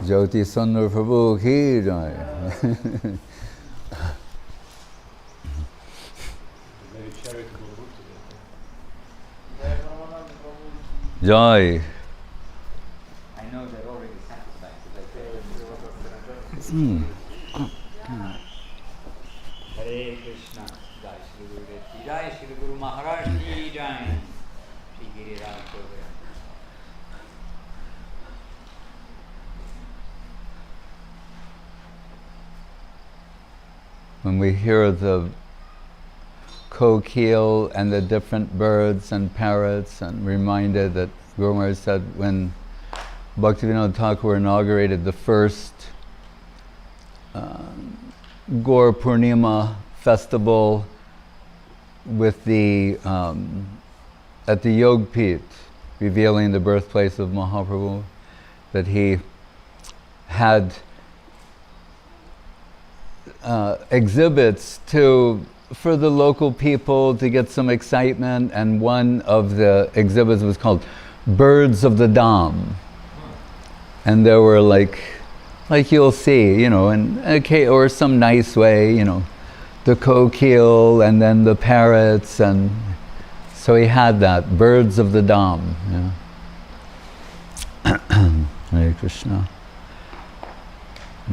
Jyoti Sundar Prabhu ki jai. Jai. I know they're already satisfied. Hare Krishna. Jai Shri Guru Dev ki Jai, Shri Guru Maharaj ki Jai. Shri Giriraj Govind. When we hear the coquille and the different birds and parrots, and reminded that Guru Maharaj said when Bhaktivinoda Thakur inaugurated the first Gaur Purnima festival with the at the Yog Pit, revealing the birthplace of Mahaprabhu, that he had exhibits for the local people to get some excitement, and one of the exhibits was called Birds of the Dham, and there were like you'll see, in or some nice way, the coquille and then the parrots, and so he had that Birds of the Dham. Hare Krishna.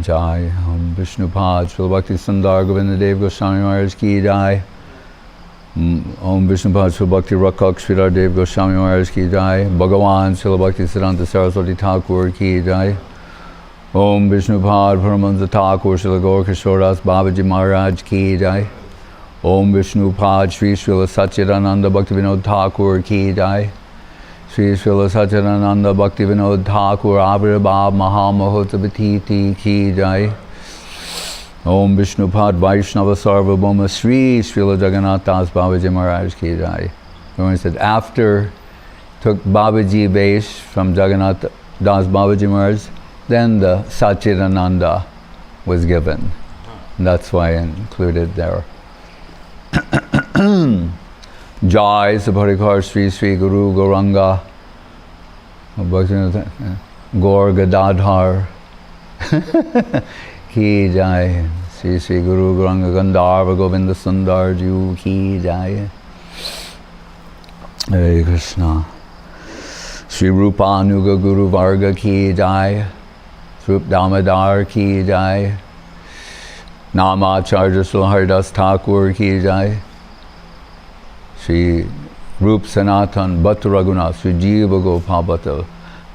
Jai Om Vishnupad Srila Bhakti Sundar Govinda Dev Goswami Maharaj ki Jai. Om Vishnupad Srila Bhakti Rakak Sridhar Dev Goswami Maharaj ki Jai. Bhagavan Srila Bhakti Siddhanta Saraswati Thakur ki Jai. Om Vishnupad Paramananda Thakur Srila Gaur Kishoras Babaji Maharaj ki Jai. Om Vishnupad Sri Srila Satchidananda Bhaktivinoda Thakur ki Jai. Sri Srila Satchidananda Bhaktivinoda Thakur Avirbhav Mahamahotavati ki Jai. Om Vishnupad Vaishnava Sarvabhauma Sri Srila Jagannatha Das Babaji Maharaj ki Jai. He said after took Babaji Vesh from Jagannatha Das Babaji Maharaj, then the Satchidananda was given. And that's why I included there. Jai Saparikar Sri Sri Guru Gauranga Gaur Gadadhar ki Jai. Sri Sri Guru Gauranga Gandharva Govinda Sundar Ju ki Jai. Hare Krishna. Sri Rupa Anuga Guru Varga ki Jai. Srup Damodar ki Jai. Namacharya Srila Haridas Thakur ki Jai. Sri Rup Sanatan Bhatta Raghunath Sri Jiva Gopal Bhatta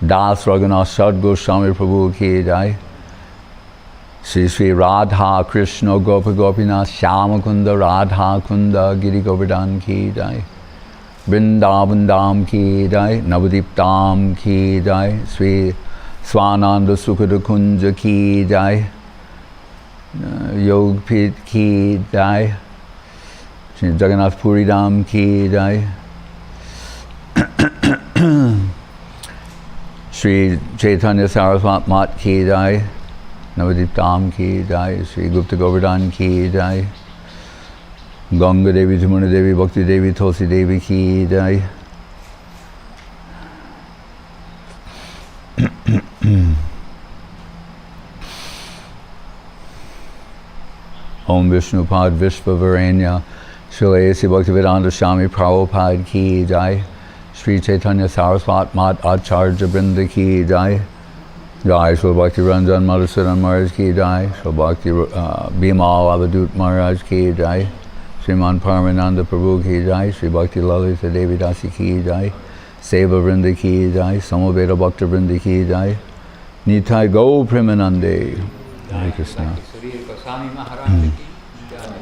Das Raghunath Sad Goswami Prabhu ki Jai. Sri Sri Radha Krishna Gopa Gopinath Shyama Kunda Radha Kunda Giri Govardhan ki Jai. Vrindavan Dham ki Jai. Navadip Dham ki Jai. Sri Swananda Sukhada Kunja ki Jai. Yog Pit ki Jai. Sri Jagannath Puri Dham ki Jai. Sri Chaitanya Saraswat Mat ki Jai. Navadip Dham ki Jai. Sri Gupta Govardhan ki Jai. Ganga Devi, Jamuna Devi, Bhakti Devi, Tulsi Devi ki Jai. Om Vishnupad Vishvavaranya Srila A.C. Bhaktivedanta Swami Prabhupada ki Jai. Sri Chaitanya Saraswat Mat Acharya Brinda ki Jai. Jai Srila Bhakti Ranjan Madhusudan Maharaj ki Jai. Srila Bhakti Bimal Avadut Maharaj ki Jai. Sriman Paramananda Prabhu ki Jai. Sri Bhakti Lalita Devi Dasi ki Jai. Seva Vrinda ki Jai. Samaveda Bhakta Vrinda ki Jai. Nitai Go Premanande. Hare Krishna. Sudhir Goswami Maharaj ki Jai.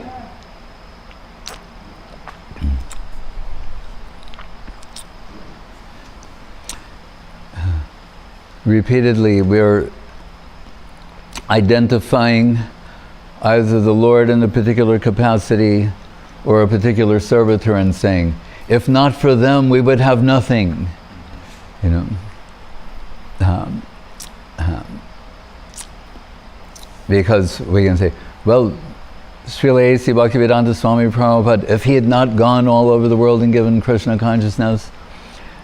Repeatedly we're identifying either the Lord in a particular capacity or a particular servitor and saying, if not for them we would have nothing. Because we can say, well, Srila A.C. Bhaktivedanta Swami Prabhupada, if he had not gone all over the world and given Krishna consciousness,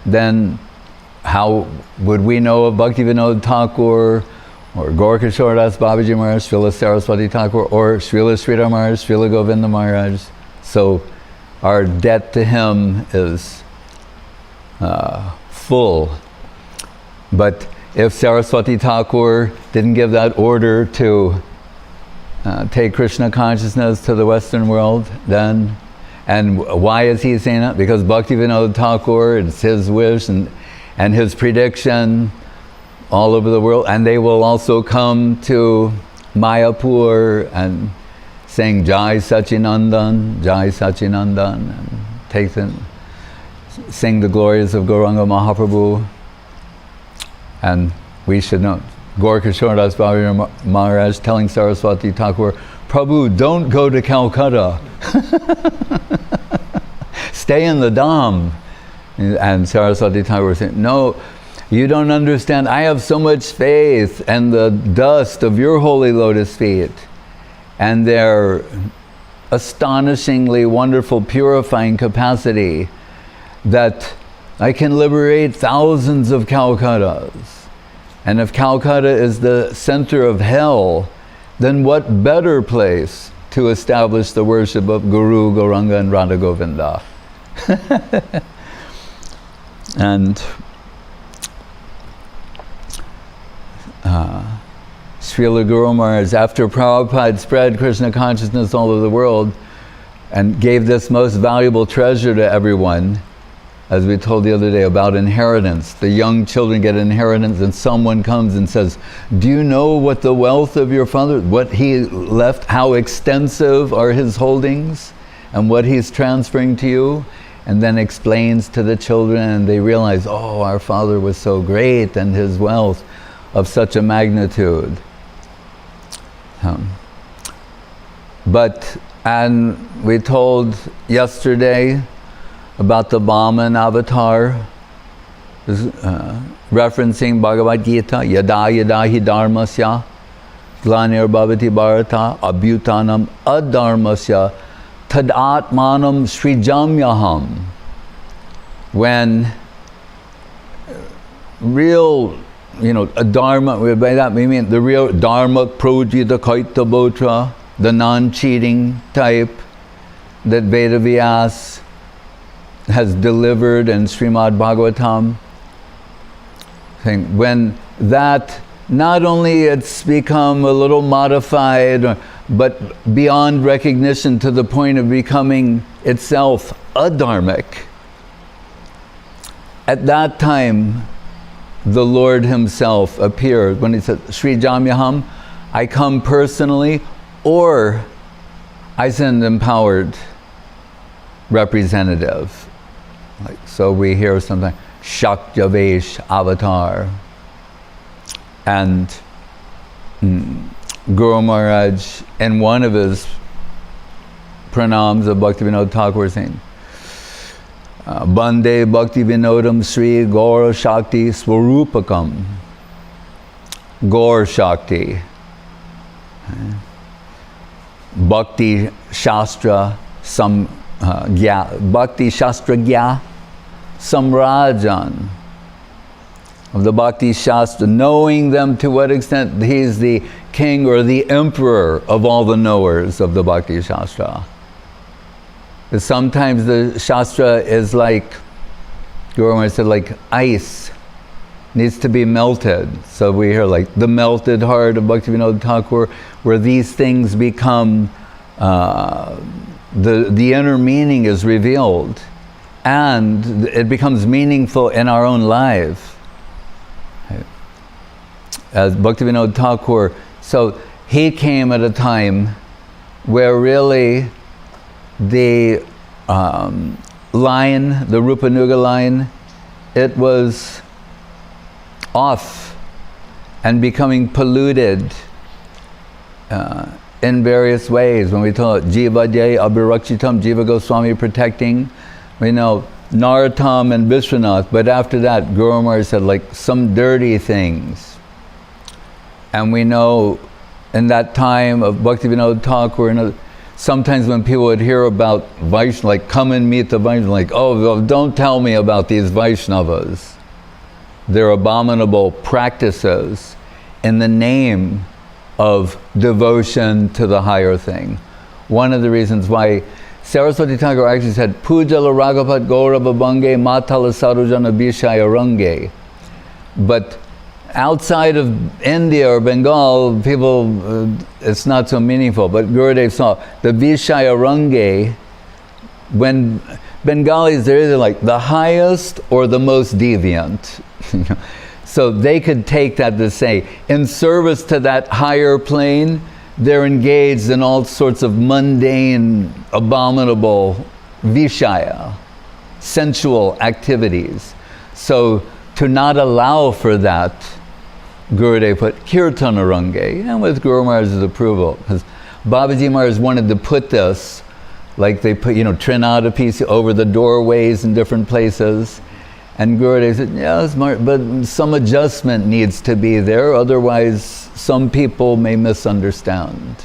then how would we know of Bhaktivinoda Thakur or Gorkishore Das Babaji Maharaj, Srila Saraswati Thakur, or Srila Sridham Maharaj, Srila Govinda Maharaj. So our debt to him is full. But if Saraswati Thakur didn't give that order to take Krishna consciousness to the Western world, then, and why is he saying that? Because Bhaktivinoda Thakur, it's his wish and his prediction all over the world, and they will also come to Mayapur and sing Jai Sachinandan, and sing the glories of Gauranga Mahaprabhu. And we should know, Gorkishore Das Babaji Maharaj telling Saraswati Thakur, Prabhu, don't go to Calcutta. Stay in the Dham. And Saraswati Thakur said, no, you don't understand. I have so much faith and the dust of your holy lotus feet and their astonishingly wonderful purifying capacity that I can liberate thousands of Calcuttas. And if Calcutta is the center of hell, then what better place to establish the worship of Guru, Gauranga, and Radha Govinda? And Srila Guru Maharaj, after Prabhupada spread Krishna consciousness all over the world and gave this most valuable treasure to everyone, as we told the other day about inheritance. The young children get inheritance and someone comes and says, do you know what the wealth of your father, what he left, how extensive are his holdings and what he's transferring to you? And then explains to the children and they realize, oh, our father was so great and his wealth of such a magnitude. And we told yesterday about the Vaman avatar, referencing Bhagavad Gita, yada yada hi dharmasya, glanir bhavati bharata, abhyutanam adharmasya, tad atmanam srijamyaham. When real, a dharma, by that we mean the real dharma projita kaita botra, the non-cheating type that Veda Vyas has delivered in Srimad Bhagavatam. When that, not only it's become a little modified, but beyond recognition to the point of becoming itself adharmic. At that time, the Lord himself appeared when he said, Sri Jamyaham, I come personally, or I send empowered representative. So we hear something, Shakyavesh avatar. And Guru Maharaj, in one of his pranams of Bhaktivinoda Thakur, saying, Bande Bhaktivinodam Sri Gaura Shakti Swarupakam. Gaur Shakti. Bhakti Shastra Bhakti Shastra Gya Samrajan. Of the Bhakti Shastra, knowing them to what extent he's the king or the emperor of all the knowers of the Bhakti Shastra. Because sometimes the Shastra is like, Guru Maharaj said, like ice, needs to be melted. So we hear like the melted heart of Bhaktivinoda Thakur, where these things become, the inner meaning is revealed, and it becomes meaningful in our own life. As Bhaktivinoda Thakur, so he came at a time where really the line, the Rupanuga line, it was off and becoming polluted in various ways. When we talk Jiva Jay Abhirakshitam, Jiva Goswami protecting, we know Narottam and Vishwanath, but after that Guru Maharaj said like some dirty things. And we know in that time of Bhaktivinoda Thakur, sometimes when people would hear about Vaishnavas, like come and meet the Vaishnavas, like, oh, don't tell me about these Vaishnavas, their abominable practices. in the name of devotion to the higher thing. One of the reasons why Saraswati Thakur actually said, Pujala Ragapat Gaurava Bange Matala Sarujana Bishaya Range. But outside of India or Bengal, people, it's not so meaningful. But Gurudev saw the Vishaya Range, when Bengalis, they're either like the highest or the most deviant. So they could take that to say, in service to that higher plane, they're engaged in all sorts of mundane, abominable vishaya, sensual activities. So to not allow for that, Gurudev put Kirtan Arange, and with Guru Maharaj's approval, because Babaji Maharaj wanted to put this, like they put, Trinada piece over the doorways in different places. And Gurudev said, yes, but some adjustment needs to be there, otherwise some people may misunderstand.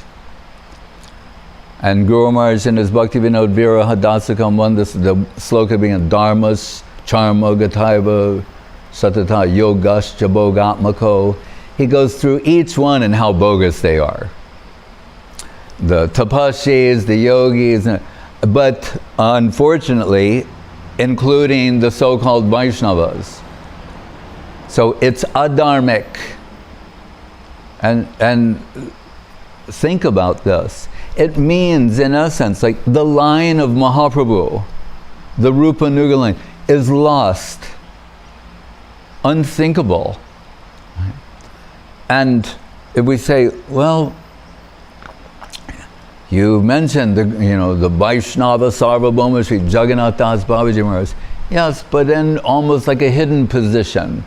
And Guru Maharaj in his Bhaktivinoda Viraha Dasakam 1, the sloka being Dharmas, Charma, Gataiva, Satata, Yogash, Jabogatmako, he goes through each one and how bogus they are. The tapashis, the yogis, but unfortunately, including the so-called Vaishnavas. So it's adharmic. And think about this. It means, in essence, like the line of Mahaprabhu, the Rupa Nuga line, is lost. Unthinkable. And if we say, well, you mentioned the Vaishnava Sarvabhauma Sri Jagannatha Das Babaji Maharaj. Yes, but in almost like a hidden position.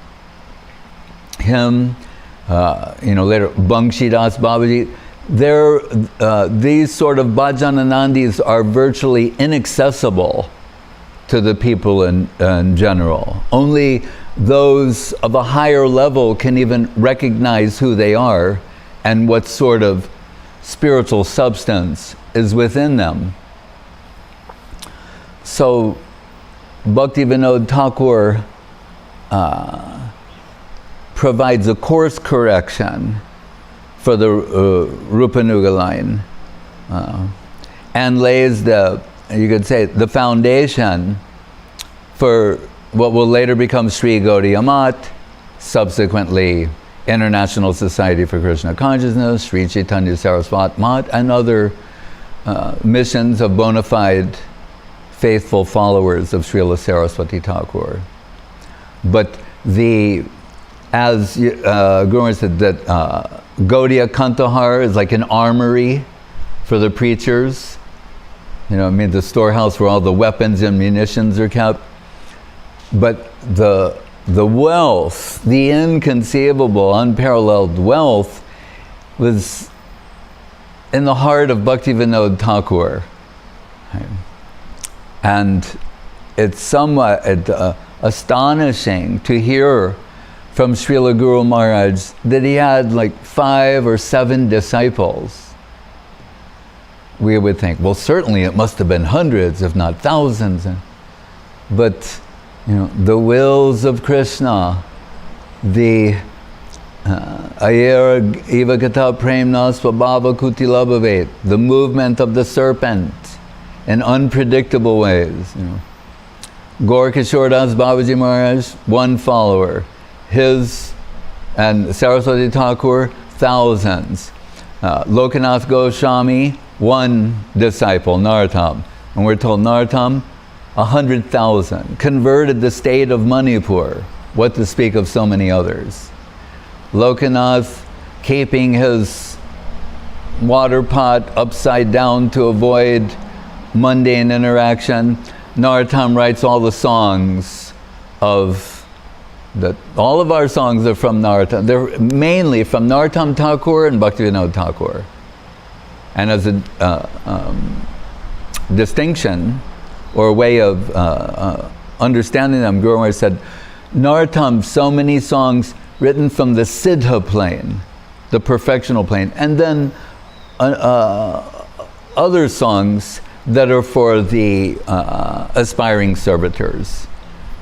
Him, later Bangshi Das Babaji, these sort of Bhajananandis are virtually inaccessible to the people in general. Only those of a higher level can even recognize who they are and what sort of spiritual substance is within them. So Bhaktivinoda Thakur provides a course correction for the Rupanuga line and lays the foundation for what will later become Sri Gaudiya Math, subsequently International Society for Krishna Consciousness, Sri Chaitanya Saraswat Math, and other missions of bona fide faithful followers of Srila Saraswati Thakur. But as Guru said, that Gaudiya Kantahar is like an armory for the preachers. The storehouse where all the weapons and munitions are kept. But the wealth, the inconceivable, unparalleled wealth, was in the heart of Bhaktivinoda Thakur. And it's somewhat astonishing to hear from Srila Guru Maharaj that he had like 5 or 7 disciples. We would think, well, certainly it must have been hundreds, if not thousands. But the wills of Krishna, the ayera ivagata premna svabhava kutilabhavet, the movement of the serpent in unpredictable ways. Gaur Kishore Das Babaji Maharaj, 1 follower. His and Saraswati Thakur, thousands. Lokanath Goswami, 1 disciple, Narottam. And we're told Narottam, 100,000, converted the state of Manipur, what to speak of so many others. Lokanath keeping his water pot upside down to avoid mundane interaction. Narottam writes all the songs all of our songs are from Narottam. They're mainly from Narottam Thakur and Bhaktivinoda Thakur. And as a distinction, or a way of understanding them, Guru Maharaj said, Narottam, so many songs written from the Siddha plane, the perfectional plane, and then other songs that are for the aspiring servitors,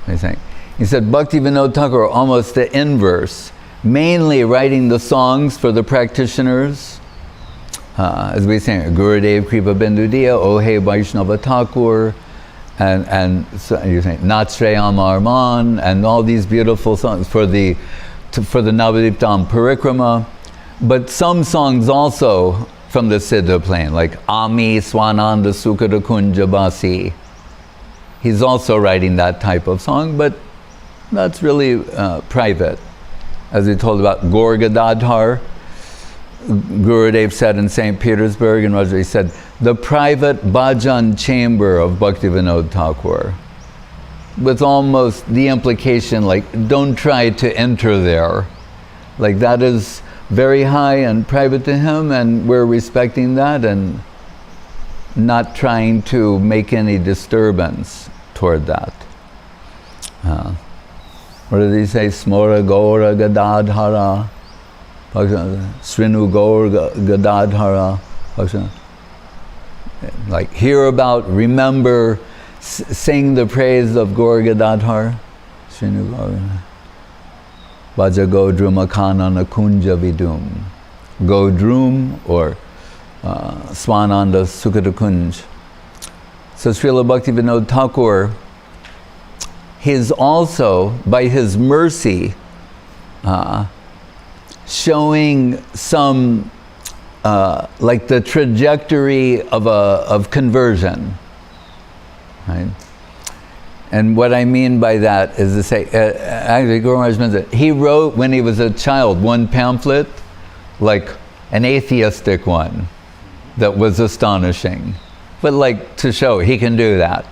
I think. He said, Bhaktivinoda Thakur, almost the inverse. mainly writing the songs for the practitioners. As we say, Gurudev Kripa Bindudiya, O Hey Vaishnava Thakur, and so you think Natshreyam Arman, and all these beautiful songs for the Navadiptam Parikrama, but some songs also from the Siddha plane, like Ami Swananda Sukhada Kunjabasi. He's also writing that type of song, but that's really private. As we told about Gaur Gadadhar, Gurudev said in St. Petersburg, and Rajri said, the private bhajan chamber of Bhaktivinoda Thakur, with almost the implication like, don't try to enter there. Like that is very high and private to him, and we're respecting that and not trying to make any disturbance toward that. What did he say? Smora Gaura Gadadhara, Srinu Gaur Gadadhara. Like hear about, remember, sing the praise of Gaur Gadadhar. Srinu Gaur. Vaja Godrum Akanana Kunja Vidum. Godrum or Swananda Sukhada Kunj. So Srila Bhaktivinoda Thakur, he's also, by his mercy, showing some, like the trajectory of conversion, right? And what I mean by that is to say, actually Guru Maharaj mentioned, he wrote when he was a child one pamphlet, like an atheistic one, that was astonishing. But like to show he can do that.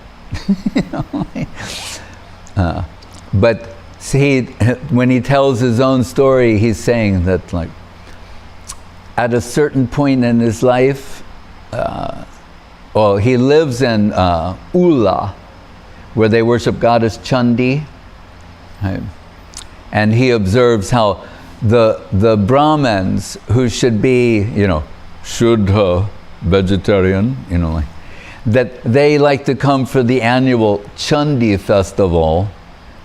But see, when he tells his own story, he's saying that like at a certain point in his life, well, he lives in Ula, where they worship goddess Chandi, right? And he observes how the Brahmins, who should be, Shuddha, vegetarian, like, that they like to come for the annual Chandi festival,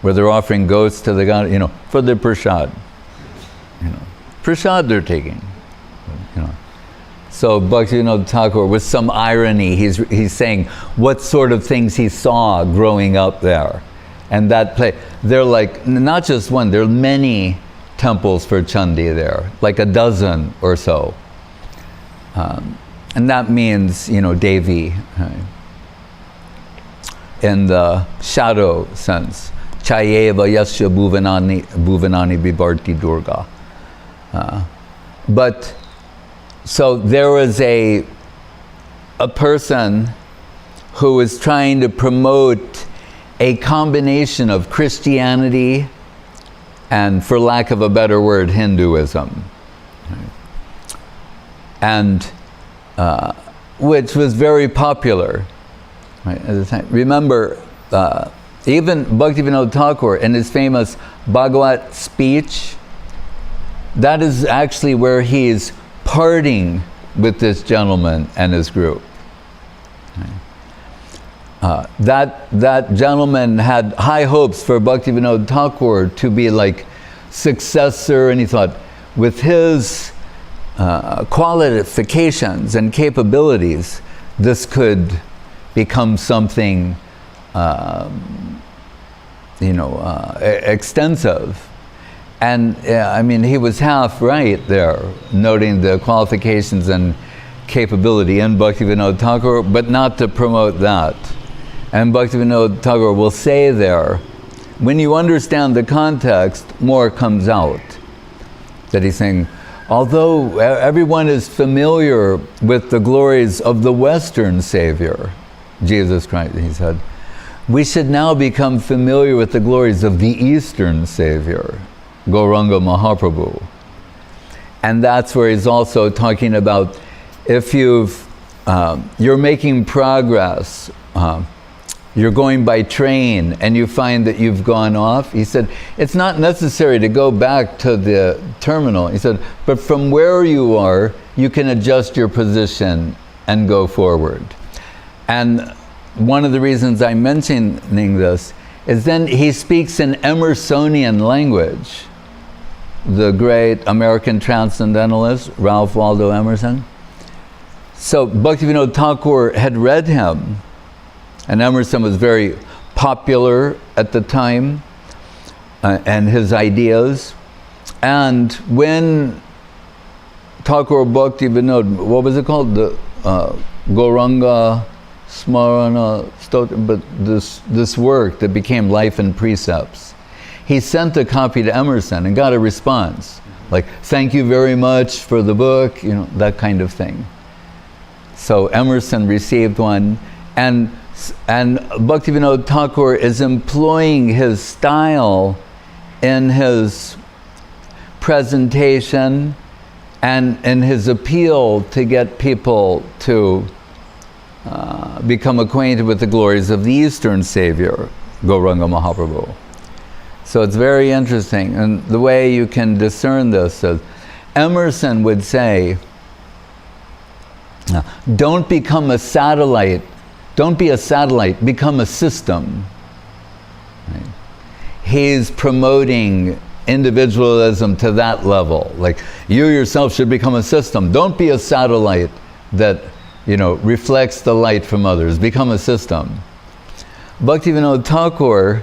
where they're offering goats to the god, for their prasad. Prasad they're taking. So Bhaktivinoda Thakur, with some irony, he's saying what sort of things he saw growing up there. And that place, they're like, not just one, there are many temples for Chandi there, like a dozen or so. And that means, Devi, right? In the shadow sense. Chayeva yasya bhuvanani bibarti durga. But, so there was a person who was trying to promote a combination of Christianity and, for lack of a better word, Hinduism. And which was very popular, right, at the time. Remember, even Bhaktivinoda Thakur in his famous Bhagavat speech, that is actually where he's parting with this gentleman and his group. That gentleman had high hopes for Bhaktivinoda Thakur to be like successor, and he thought with his qualifications and capabilities, this could become something extensive. And he was half right there, noting the qualifications and capability in Bhaktivinoda Thakur, but not to promote that. And Bhaktivinoda Thakur will say there, when you understand the context, more comes out. That he's saying, although everyone is familiar with the glories of the Western Savior, Jesus Christ, he said, we should now become familiar with the glories of the Eastern Savior, Gauranga Mahaprabhu. And that's where he's also talking about if you're making progress, you're going by train and you find that you've gone off, he said, it's not necessary to go back to the terminal. He said, but from where you are, you can adjust your position and go forward. And one of the reasons I'm mentioning this is then he speaks in Emersonian language. the great American transcendentalist, Ralph Waldo Emerson. So Bhaktivinoda Thakur had read him, and Emerson was very popular at the time, and his ideas. And when Thakur Bhaktivinoda, what was it called? The Gauranga Smarana Stotra, but this work that became Life and Precepts. He sent a copy to Emerson and got a response, like, thank you very much for the book, that kind of thing. So Emerson received one, and Bhaktivinoda Thakur is employing his style in his presentation and in his appeal to get people to become acquainted with the glories of the Eastern Savior, Gauranga Mahaprabhu. So it's very interesting, and the way you can discern this is, Emerson would say, don't become a satellite, don't be a satellite, become a system. Right? He's promoting individualism to that level, like you yourself should become a system. Don't be a satellite that reflects the light from others, become a system. Bhaktivinoda Thakur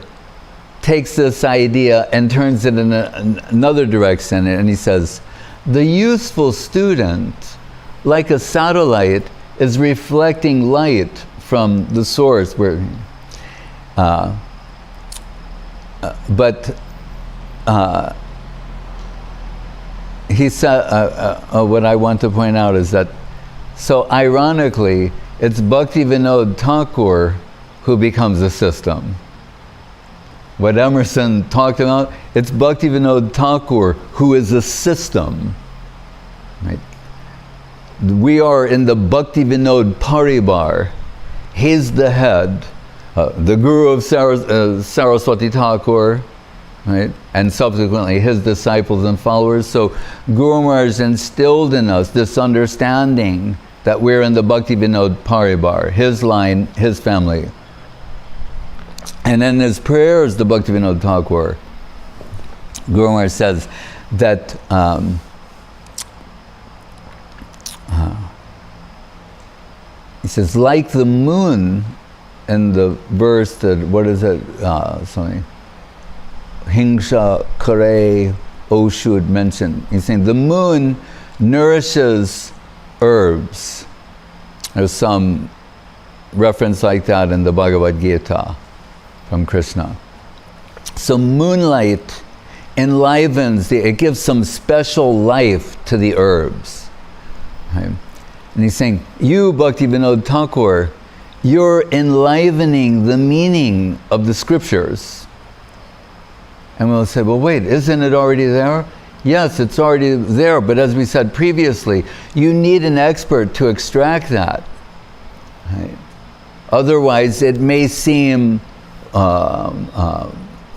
takes this idea and turns it in another direction, and he says, the useful student, like a satellite, is reflecting light from the source where he said, what I want to point out is that, so ironically, it's Bhaktivinoda Thakur who becomes a system. What Emerson talked about, it's Bhaktivinoda Thakur who is a system. Right? We are in the Bhaktivinoda Paribar. He's the head, the guru of Saraswati Thakur, right? And subsequently his disciples and followers. So Guru Maharaj instilled in us this understanding that we're in the Bhaktivinoda Paribar, his line, his family. And in his prayers, the Bhaktivinoda Thakur, Guru Maharaj says that he says, like the moon, in the verse that, what is it, something, Hingsha Kare Oshud mentioned. He's saying the moon nourishes herbs. There's some reference like that in the Bhagavad Gita from Krishna. So moonlight enlivens, it gives some special life to the herbs. Right? And he's saying, you, Bhaktivinoda Thakur, you're enlivening the meaning of the scriptures. And we'll say, well, wait, isn't it already there? Yes, it's already there, but as we said previously, you need an expert to extract that. Right? Otherwise, it may seem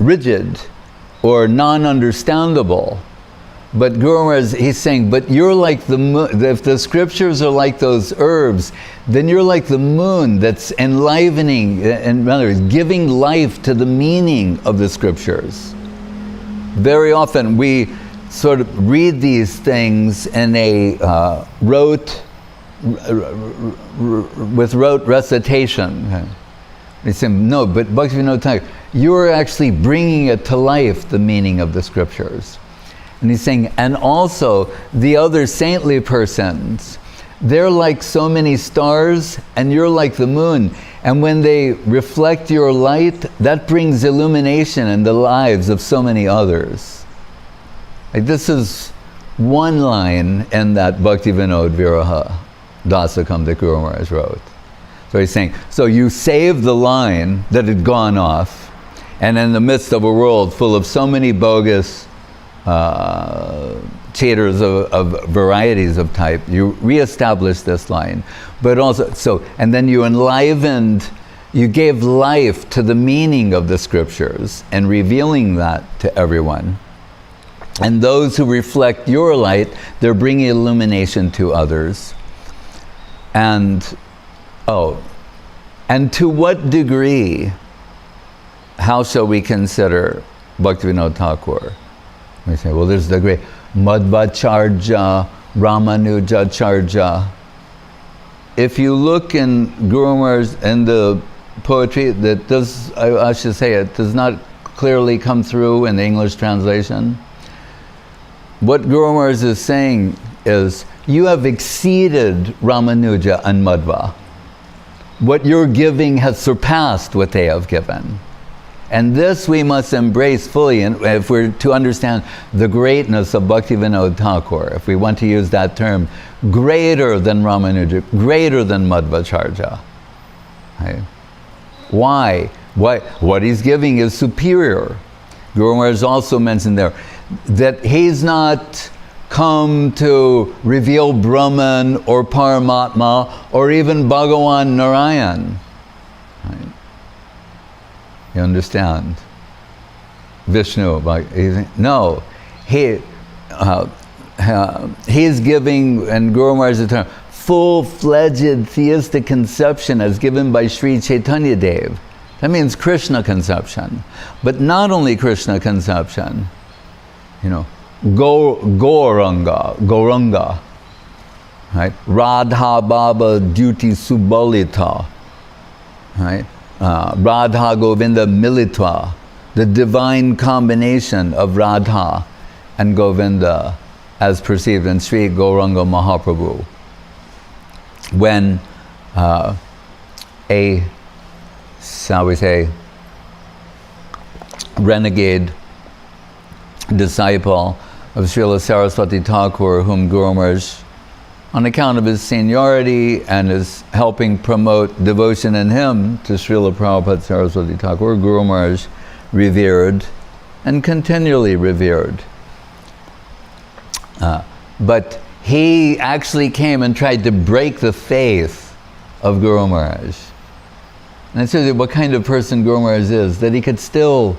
rigid or non-understandable. But Guru Maharaj, he's saying, but you're like the moon. If the scriptures are like those herbs, then you're like the moon that's enlivening, in other words, giving life to the meaning of the scriptures. Very often we sort of read these things in a rote recitation. They say, no, but Bhaktivinoda Thakur, you're actually bringing it to life, the meaning of the scriptures. And he's saying, and also the other saintly persons, they're like so many stars, and you're like the moon. And when they reflect your light, that brings illumination in the lives of so many others. Like, this is one line in that Bhaktivinoda Viraha Dasa Kam that Guru Maharaj wrote. So he's saying, so you saved the line that had gone off, and in the midst of a world full of so many bogus cheaters of varieties of type, you reestablished this line. But also, and then you enlivened, you gave life to the meaning of the scriptures and revealing that to everyone. And those who reflect your light, they're bringing illumination to others. And to what degree, how shall we consider Bhaktivinoda Thakur? We say, well, there's the great Madhvacharya, Ramanujacharya. If you look in Guru Maharaj in the poetry, that does, I should say, it does not clearly come through in the English translation. What Guru Maharaj is saying is, you have exceeded Ramanuja and Madhva. What you're giving has surpassed what they have given. And this we must embrace fully, and if we're to understand the greatness of Bhaktivinoda Thakur, if we want to use that term, greater than Ramanuja, greater than Madhvacharya. Right? Why? What he's giving is superior. Guru Maharaj also mentioned there that he's not come to reveal Brahman or Paramatma or even Bhagavan Narayan. Right? You understand? Vishnu, no. He's giving, and Guru Maharaj is the term, full-fledged theistic conception as given by Sri Chaitanya Dev. That means Krishna conception. But not only Krishna conception, Gauranga, right? Radha Baba Duty Subalita, right? Radha Govinda Militva, the divine combination of Radha and Govinda as perceived in Sri Gauranga Mahaprabhu. When shall we say, renegade disciple of Srila Saraswati Thakur, whom Guru Maharaj, on account of his seniority and his helping promote devotion in him to Srila Prabhupada Saraswati Thakur, Guru Maharaj revered and continually revered. But he actually came and tried to break the faith of Guru Maharaj. And I said what kind of person Guru Maharaj is, that he could still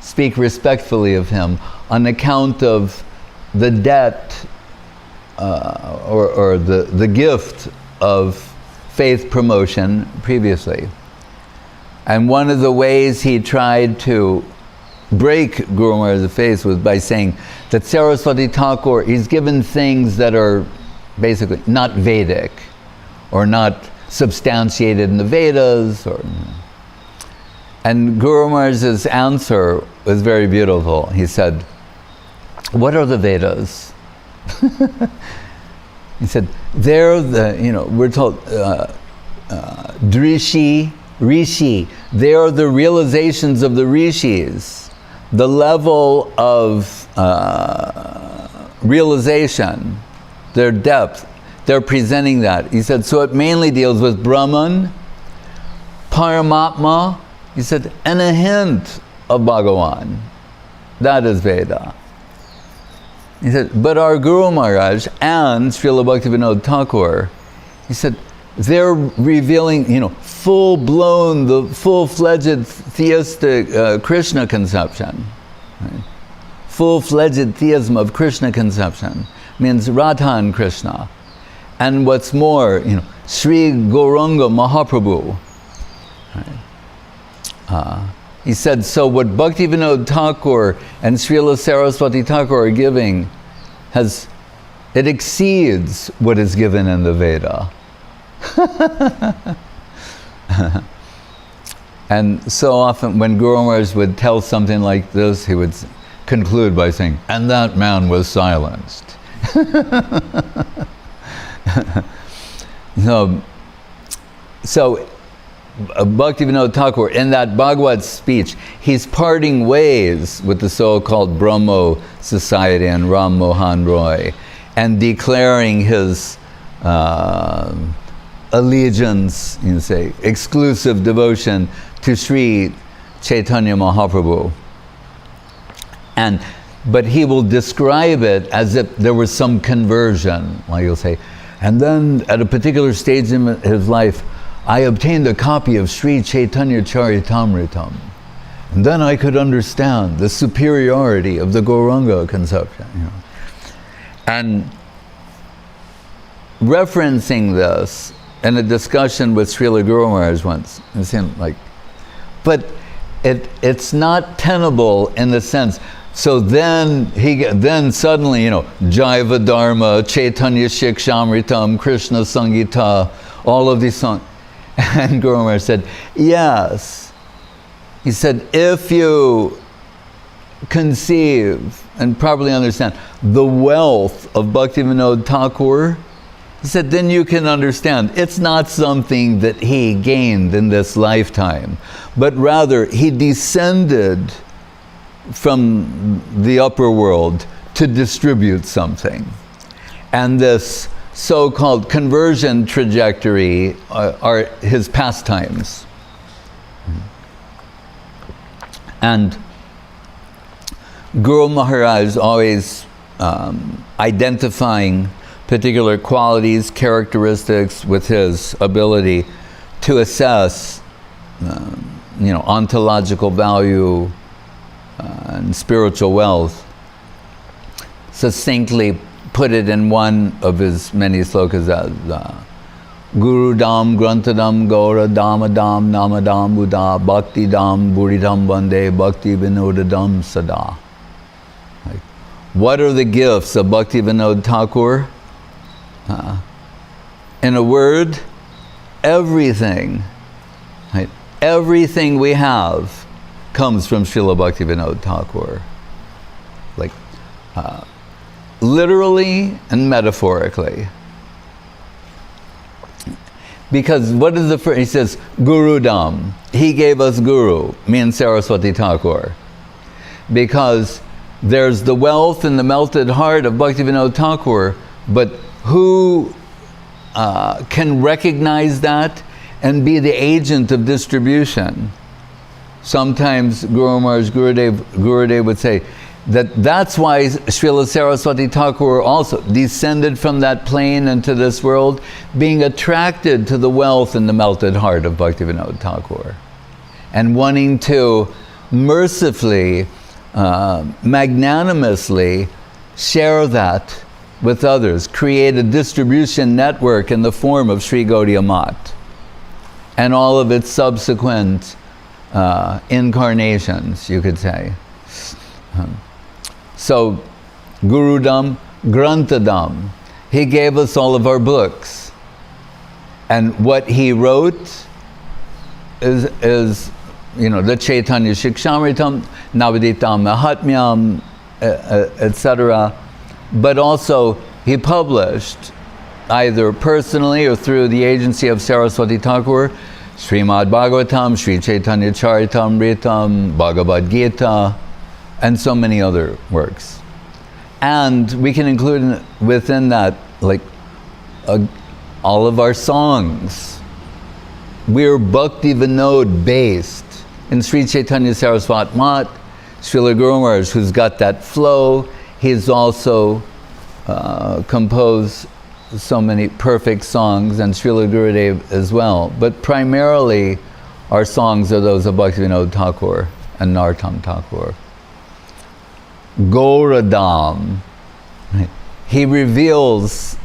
speak respectfully of him on account of the debt or the gift of faith promotion previously. And one of the ways he tried to break Guru Maharaj's faith was by saying that Saraswati Thakur, he's given things that are basically not Vedic or not substantiated in the Vedas. And Guru Maharaj's answer was very beautiful. He said, what are the Vedas? He said, they're we're told, Drishi, Rishi, they are the realizations of the Rishis, the level of realization, their depth, they're presenting that. He said, so it mainly deals with Brahman, Paramatma, he said, and a hint of Bhagavan. That is Veda. He said, but our Guru Maharaj and Srila Bhaktivinoda Thakur, he said, they're revealing, full-blown, the full-fledged theistic Krishna conception. Right? Full-fledged theism of Krishna conception means Radha and Krishna. And what's more, Sri Gauranga Mahaprabhu. Right? He said, so what Bhaktivinoda Thakur and Srila Saraswati Thakur are giving, it exceeds what is given in the Veda. And so often when Guru Maharaj would tell something like this, he would conclude by saying, and that man was silenced. So Bhaktivinoda Thakur, in that Bhagavad speech, he's parting ways with the so-called Brahmo Society and Ram Mohan Roy, and declaring his allegiance, exclusive devotion to Sri Chaitanya Mahaprabhu. But he will describe it as if there was some conversion. Like he'll say, and then at a particular stage in his life, I obtained a copy of Sri Chaitanya Charitamritam. And then I could understand the superiority of the Gauranga conception. And referencing this in a discussion with Srila Guru Maharaj once, it seemed like, but it's not tenable in the sense, So then suddenly, Jaiva Dharma, Chaitanya Shikshamritam, Krishna Sangita, all of these songs. And Guru Maharaj said, yes. He said, if you conceive and properly understand the wealth of Bhaktivinoda Thakur, he said, then you can understand it's not something that he gained in this lifetime, but rather he descended from the upper world to distribute something. And this so-called conversion trajectory are his pastimes. And Guru Maharaj always identifying particular qualities, characteristics with his ability to assess, ontological value and spiritual wealth. Succinctly put it in one of his many slokas as Guru Dam Grantadam Gaura Damadam Namadam Buddha Bhakti Dam Buridam Bande Bhaktivinoda Dam Sada. What are the gifts of Bhaktivinoda Thakur? In a word, everything. Right? Everything we have comes from Srila Bhaktivinoda Thakur. Literally and metaphorically. Because what is the first? He says, Guru Dam. He gave us Guru, me and Saraswati Thakur. Because there's the wealth and the melted heart of Bhaktivinoda Thakur, but who can recognize that and be the agent of distribution? Sometimes Guru Maharaj Gurudev would say that's why Srila Saraswati Thakur also descended from that plane into this world, being attracted to the wealth and the melted heart of Bhaktivinoda Thakur, and wanting to mercifully, magnanimously share that with others, create a distribution network in the form of Sri Gaudiya Math and all of its subsequent incarnations, you could say. So, Gurudam, Grantadam, he gave us all of our books. And what he wrote is the Chaitanya Shikshamritam, Navaditam Mahatmyam, etc. But also, he published, either personally or through the agency of Saraswati Thakur, Srimad Bhagavatam, Sri Chaitanya Charitamritam, Bhagavad Gita, and so many other works. And we can include within that, all of our songs. We're Bhaktivinoda based. In Sri Chaitanya Saraswat Mat, Srila Guru Maharaj, who's got that flow, he's also composed so many perfect songs, and Srila Gurudev as well. But primarily, our songs are those of Bhaktivinoda Thakur and Narottam Thakur. Gauradam, he reveals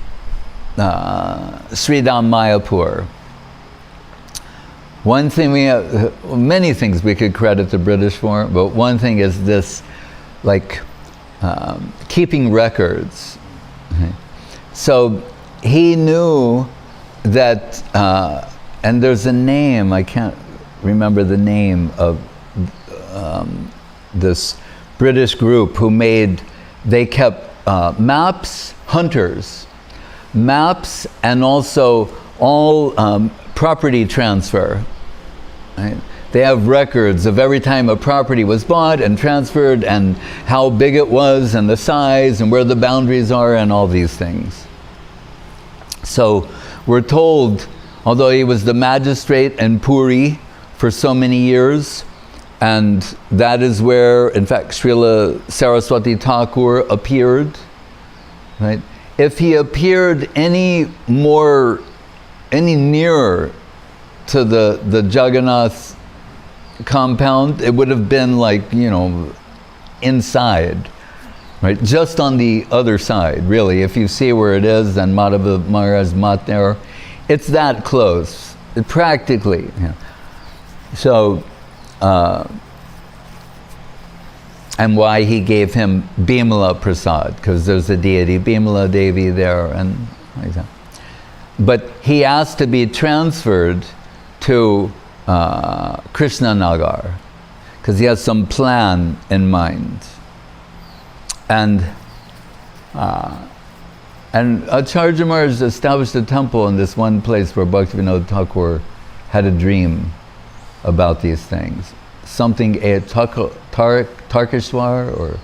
Sridham Mayapur. One thing we have, many things we could credit the British for, but one thing is this, keeping records. So he knew that, and there's a name, I can't remember the name of this British group who they kept maps, hunters, maps, and also all property transfer. Right? They have records of every time a property was bought and transferred, and how big it was, and the size, and where the boundaries are, and all these things. So we're told, although he was the magistrate in Puri for so many years, and that is where, in fact, Srila Saraswati Thakur appeared, right? If he appeared any nearer to the Jagannatha compound, it would have been inside, right? Just on the other side, really. If you see where it is, and Madhava Maharaj Mat there, it's that close, practically. Yeah. So, and why he gave him Bimala Prasad, because there's a deity, Bimala Devi there, and like that. But he asked to be transferred to Krishnanagar, because he has some plan in mind. And Acharya Maharaj established a temple in this one place where Bhaktivinoda Thakur had a dream about these things. Something, a Tarkeshwar or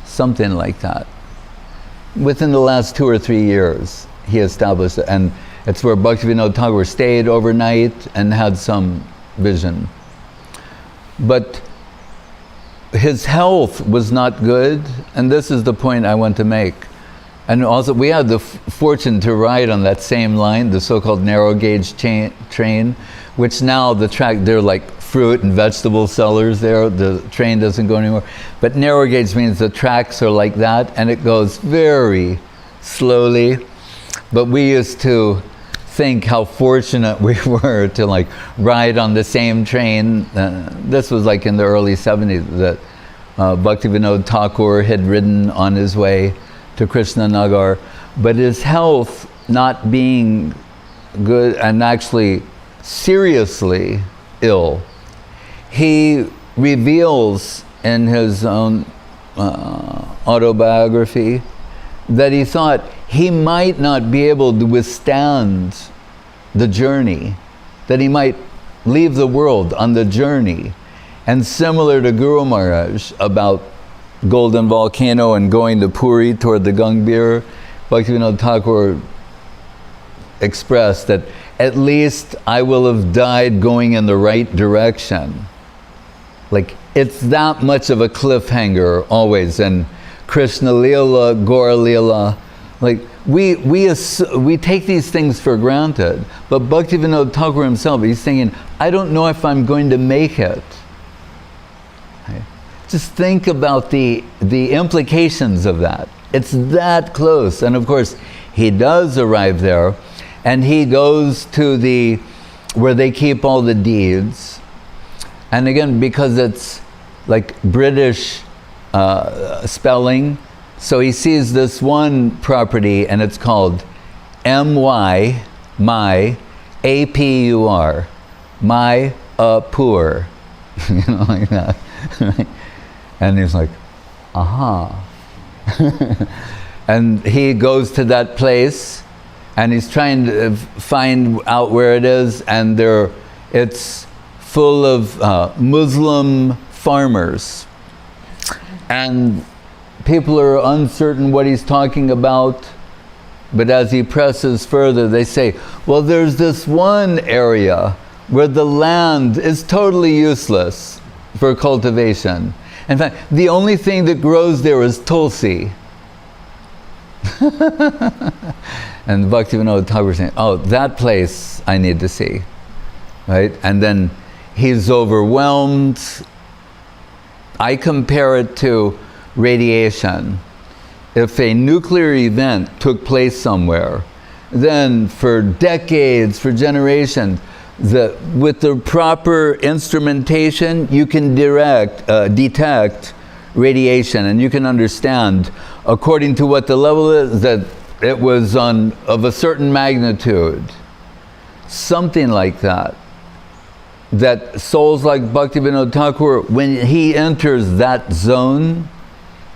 something like that. Within the last 2 or 3 years, he established it. And it's where Bhaktivinoda Thakur stayed overnight and had some vision. But his health was not good, and this is the point I want to make. And also, we had the fortune to ride on that same line, the so-called narrow gauge train, which now the track, they're like fruit and vegetable sellers there, the train doesn't go anymore. But narrow gauge means the tracks are like that, and it goes very slowly. But we used to think how fortunate we were to like ride on the same train. This was like in the early 70s that Bhaktivinoda Thakur had ridden on his way to Krishnanagar, but his health not being good and actually seriously ill, he reveals in his own autobiography that he thought he might not be able to withstand the journey, that he might leave the world on the journey. And similar to Guru Maharaj about Golden Volcano and going to Puri toward the Gangbir, Bhaktivinoda Thakur expressed that at least I will have died going in the right direction. Like, it's that much of a cliffhanger always. And Krishna Lila, Gaura Lila, like we take these things for granted. But Bhaktivinoda Thakur himself, he's saying, I don't know if I'm going to make it. Just think about the implications of that. It's that close. And of course, he does arrive there, and he goes to where they keep all the deeds. And again, because it's like British spelling, so he sees this one property, and it's called M-Y, A-P-U-R, Mayapur, like that. And he's like, aha. And he goes to that place, and he's trying to find out where it is, and it's full of Muslim farmers. And people are uncertain what he's talking about, but as he presses further, they say, well, there's this one area where the land is totally useless for cultivation. In fact, the only thing that grows there is tulsi. And Bhaktivinoda Thakur saying, oh, that place I need to see. Right? And then he's overwhelmed. I compare it to radiation. If a nuclear event took place somewhere, then for decades, for generations, with the proper instrumentation, you can detect radiation, and you can understand, according to what the level is, that it was of a certain magnitude. Something like that. That souls like Bhaktivinoda Thakur, when he enters that zone,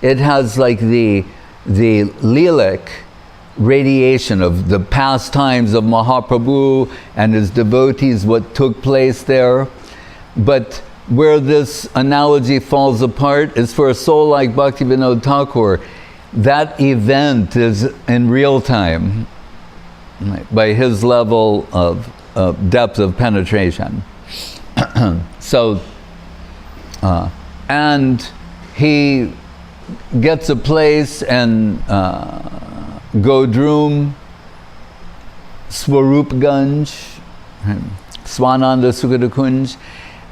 it has like the lilac radiation of the pastimes of Mahaprabhu and his devotees, what took place there. But where this analogy falls apart is for a soul like Bhaktivinoda Thakur, that event is in real time, right, by his level of depth of penetration. So, and he gets a place and Godrum, Swarupganj, Swananda Sukadakunj,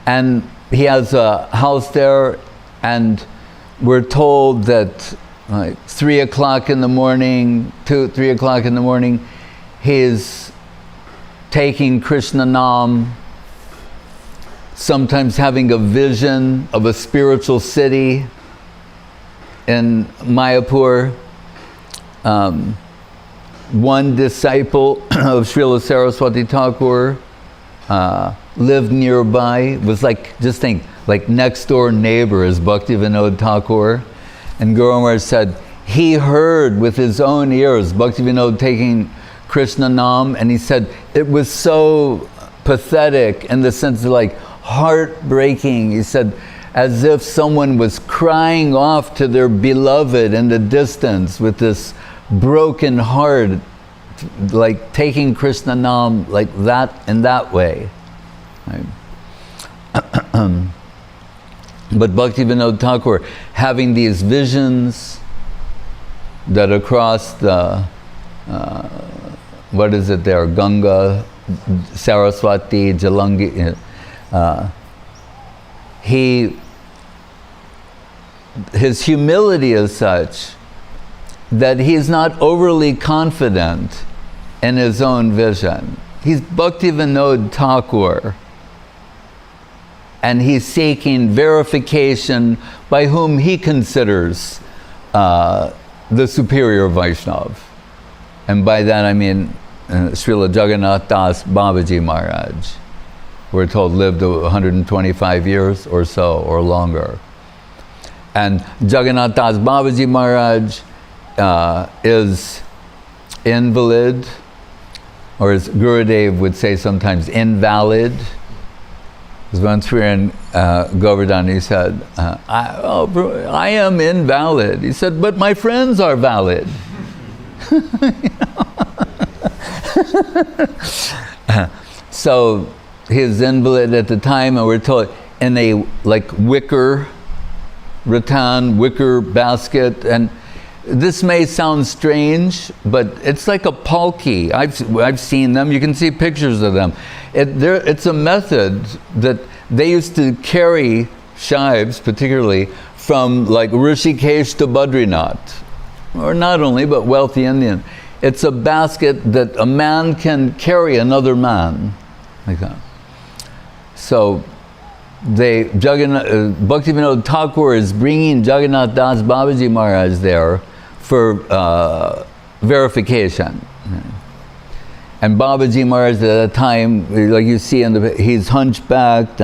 and he has a house there, and we're told that 3 o'clock in the morning, 3 o'clock in the morning, he's taking Krishna Nam, sometimes having a vision of a spiritual city, in Mayapur, one disciple of Srila Saraswati Thakur lived nearby. Was like, just think, like next door neighbor is Bhaktivinoda Thakur. And Guru Maharaj said he heard with his own ears Bhaktivinoda taking Krishna Nam, and he said it was so pathetic in the sense of like heartbreaking. He said as if someone was crying off to their beloved in the distance with this broken heart, like taking Krishna Nam like that, in that way. Right? But Bhaktivinoda Thakur having these visions that across the, what is it there, Ganga, Saraswati, Jalangi, his humility is such that he's not overly confident in his own vision. He's Bhaktivinoda Thakur, and he's seeking verification by whom he considers the superior Vaishnava. And by that I mean Srila Jagannatha Das Babaji Maharaj. We're told lived 125 years or so, or longer. And Jagannatha Das Babaji Maharaj is invalid, or as Gurudev would say sometimes, invalid. Because once we were in Govardhan, he said, I am invalid. He said, but my friends are valid. So he's invalid at the time, and we're told in a like wicker rattan, wicker basket, and this may sound strange, but it's like a palki. I've seen them. You can see pictures of them. It's a method that they used to carry shives, particularly from like Rishikesh to Badrinath, or not only, but wealthy Indian. It's a basket that a man can carry another man, like that. So Bhaktivinoda Thakur is bringing Jagannatha Das Babaji Maharaj there for verification. And Babaji Maharaj at that time, like you see he's hunchbacked,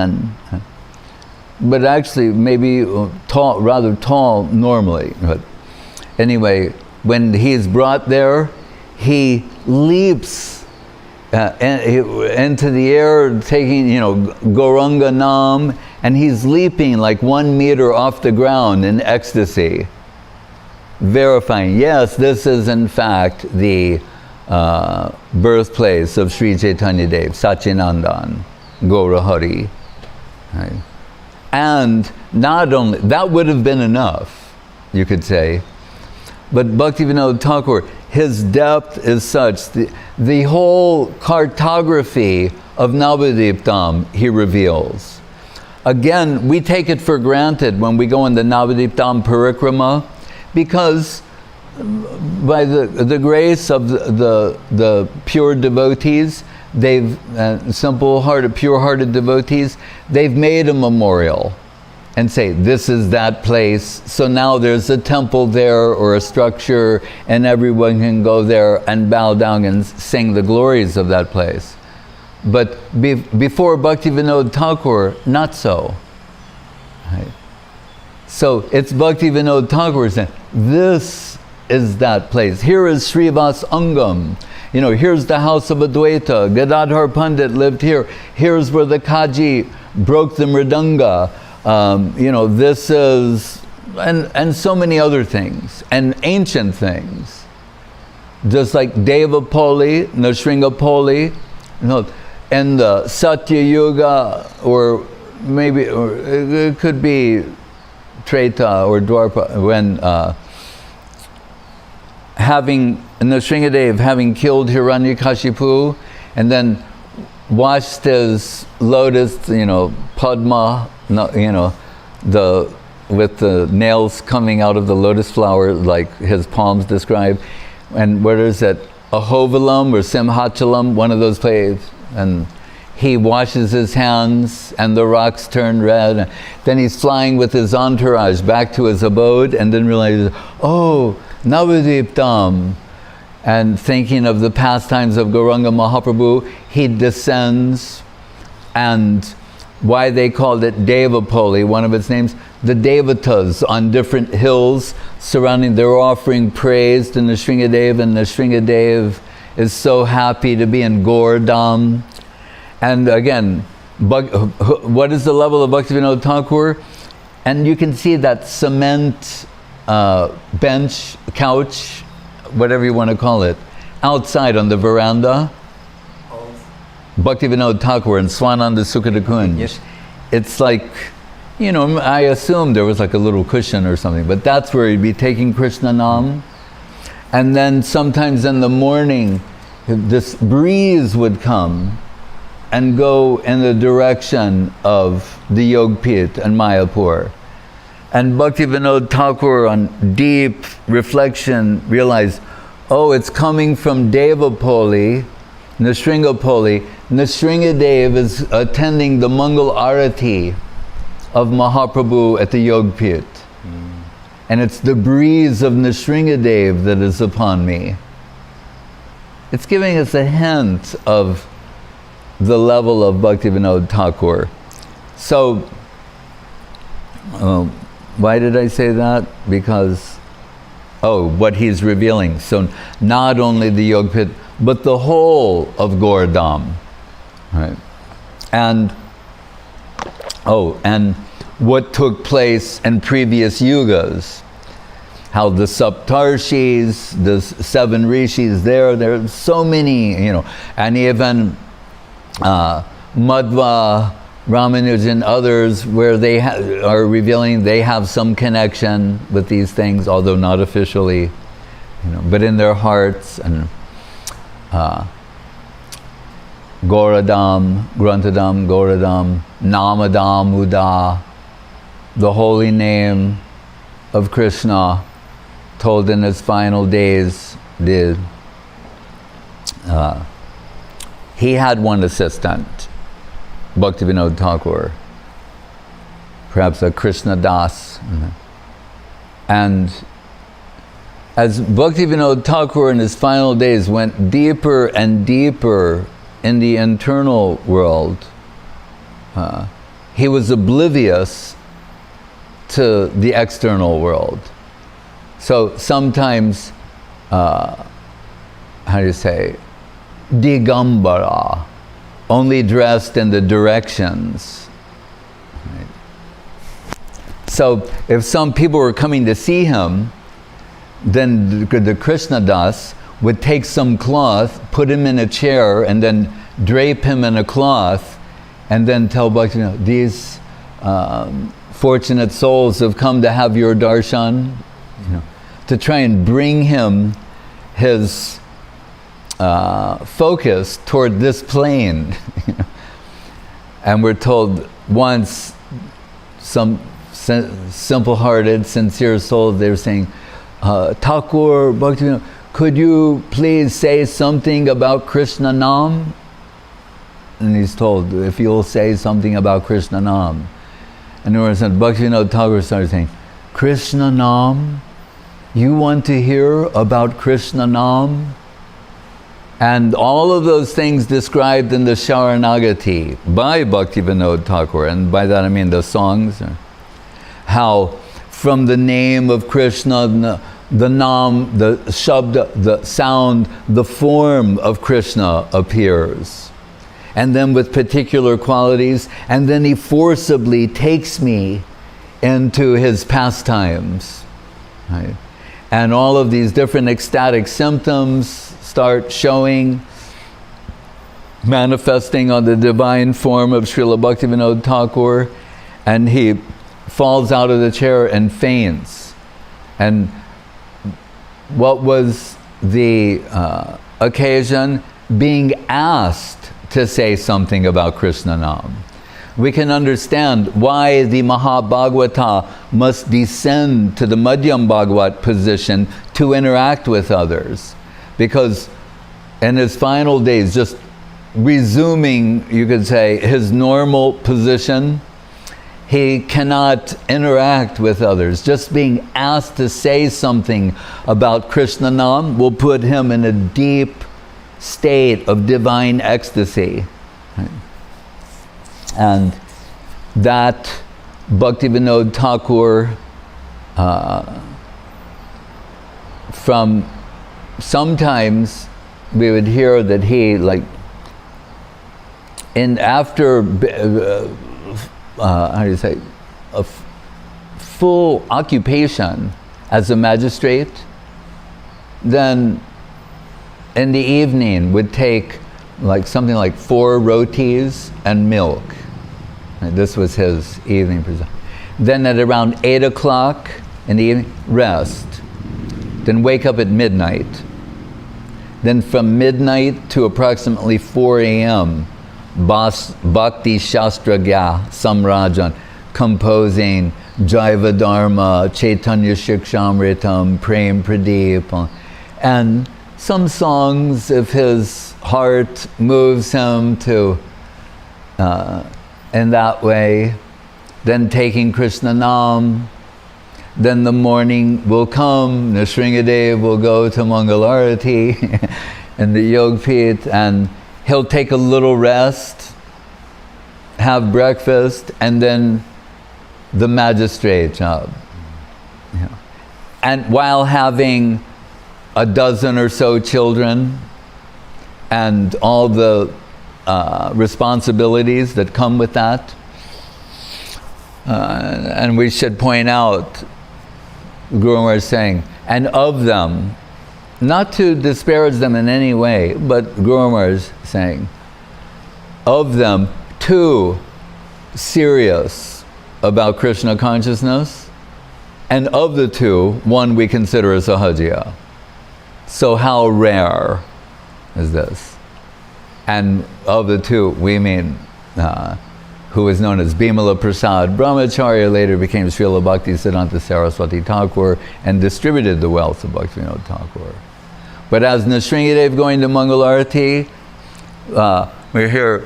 but actually maybe tall, rather tall normally. But anyway, when he's brought there, he leaps into the air, taking, Gauranga Nam, and he's leaping like 1 meter off the ground in ecstasy, verifying, yes, this is in fact the birthplace of Sri Chaitanya Dev, Sachinandan, Gaura Hari. Right? And not only, that would have been enough, you could say, but Bhaktivinoda Thakur, his depth is such, the whole cartography of Navadiptam he reveals. Again, we take it for granted when we go in the Navadiptam Parikrama, because by the grace of the pure devotees, they've simple-hearted, pure-hearted devotees, they've made a memorial and say, this is that place. So now there's a temple there or a structure, and everyone can go there and bow down and sing the glories of that place. But before Bhaktivinoda Thakur, not so. Right? So it's Bhaktivinoda Thakur saying, this is that place. Here is Srivas Angam. Here's the house of Advaita. Gadadhar Pandit lived here. Here's where the Kaji broke the Mridanga. This is, and so many other things, and ancient things. Just like Devapoli, Nrsimhapoli, and the Satya Yuga, or maybe, it could be Treta or Dwarpa, when Nrsimhadev having killed Hiranyakashipu, and then washed his lotus, Padma, with the nails coming out of the lotus flower, like his palms describe. And what is it? Ahovalam or Simhachalam, one of those plays. And he washes his hands and the rocks turn red. Then he's flying with his entourage back to his abode and then realizes, oh, Navadiptam. And thinking of the pastimes of Gauranga Mahaprabhu, he descends. And why they called it Devapoli, one of its names, the Devatas on different hills surrounding, they're offering praise to Nrsingadev, and Nrsingadev is so happy to be in Gordam. And again, what is the level of Bhaktivinoda Thakur? And you can see that cement bench, couch, whatever you want to call it, outside on the veranda. Bhaktivinoda Thakur and Swananda Sukadakunj. Yes. It's like, you know, I assumed there was like a little cushion or something, but that's where he'd be taking Krishna Nam. And then sometimes in the morning, this breeze would come and go in the direction of the Yogpit and Mayapur. And Bhaktivinoda Thakur, on deep reflection, realized, oh, it's coming from Devapoli, Nrsingsapoli. Nrsingadev is attending the Mangal Arati of Mahaprabhu at the Yogpit. And it's the breeze of Nrsingadev that is upon me. It's giving us a hint of the level of Bhaktivinoda Thakur. So, why did I say that? Because, what he's revealing. So, not only the Yogpit, but the whole of Gordam. Right? And what took place in previous yugas. How the Saptarshis, the 7 rishis there's so many, you know, and even Madhva, Ramanujan, others, where they are revealing they have some connection with these things, although not officially, you know, but in their hearts. And Goradam, Grantadam, Goradam, Namadam, Uda, the holy name of Krishna, told in his final days. He had one assistant, Bhaktivinoda Thakur, perhaps a Krishna Das. And as Bhaktivinoda Thakur in his final days went deeper and deeper in the internal world, he was oblivious to the external world. So sometimes, how do you say, Digambara, only dressed in the directions. Right? So if some people were coming to see him, then the Krishna Das would take some cloth, put him in a chair, and then drape him in a cloth, and then tell Bhakti, these fortunate souls have come to have your darshan, to try and bring him his focus toward this plane. And we're told once, some simple-hearted, sincere soul, they were saying, Thakur, Bhaktivinoda, could you please say something about Krishna Nam? And he's told, if you'll say something about Krishna Nam. And then Bhaktivinoda Thakur started saying, Krishna Nam? You want to hear about Krishna Nam? And all of those things described in the Sharanagati by Bhaktivinoda Thakur, and by that I mean the songs, how from the name of Krishna, the Nam, the Shabda, the sound, the form of Krishna appears. And then with particular qualities, and then he forcibly takes me into his pastimes. Right? And all of these different ecstatic symptoms start showing, manifesting on the divine form of Srila Bhaktivinoda Thakur, and he falls out of the chair and faints. And what was the occasion? Being asked to say something about Krishna Nam. We can understand why the Mahabhagavata must descend to the Madhyam Bhagavat position to interact with others. Because in his final days, just resuming, you could say, his normal position. He cannot interact with others. Just being asked to say something about Krishna Nam will put him in a deep state of divine ecstasy. Right? And that Bhaktivinoda Thakur, from sometimes we would hear that he, like, after how do you say, a full occupation as a magistrate, then in the evening would take like something like 4 rotis and milk. And this was his evening. Then at around 8 o'clock in the evening, rest. Then wake up at midnight. Then from midnight to approximately 4 a.m., Bhakti Shastra Gya Samrajan, composing Jaiva Dharma, Chaitanya Shikshamritam, Prem Pradeep, and some songs if his heart moves him to in that way. Then taking Krishna Nam. Then the morning will come, Nrsingadev will go to Mangalarati in the Yogpit, and he'll take a little rest, have breakfast, and then the magistrate job. Yeah. And while having a dozen or so children and all the responsibilities that come with that. And we should point out, Guru Maharaj is saying, and of them, not to disparage them in any way, but Guru Maharaj is saying, of them, 2 serious about Krishna consciousness, and of the 2, 1 we consider a sahajiya. So how rare is this? And of the 2, we mean who was known as Bimala Prasad Brahmacharya, later became Srila Bhaktisiddhanta Saraswati Thakur and distributed the wealth of Bhaktivinoda Thakur. But as Nrsingadev going to Mangalarati, we hear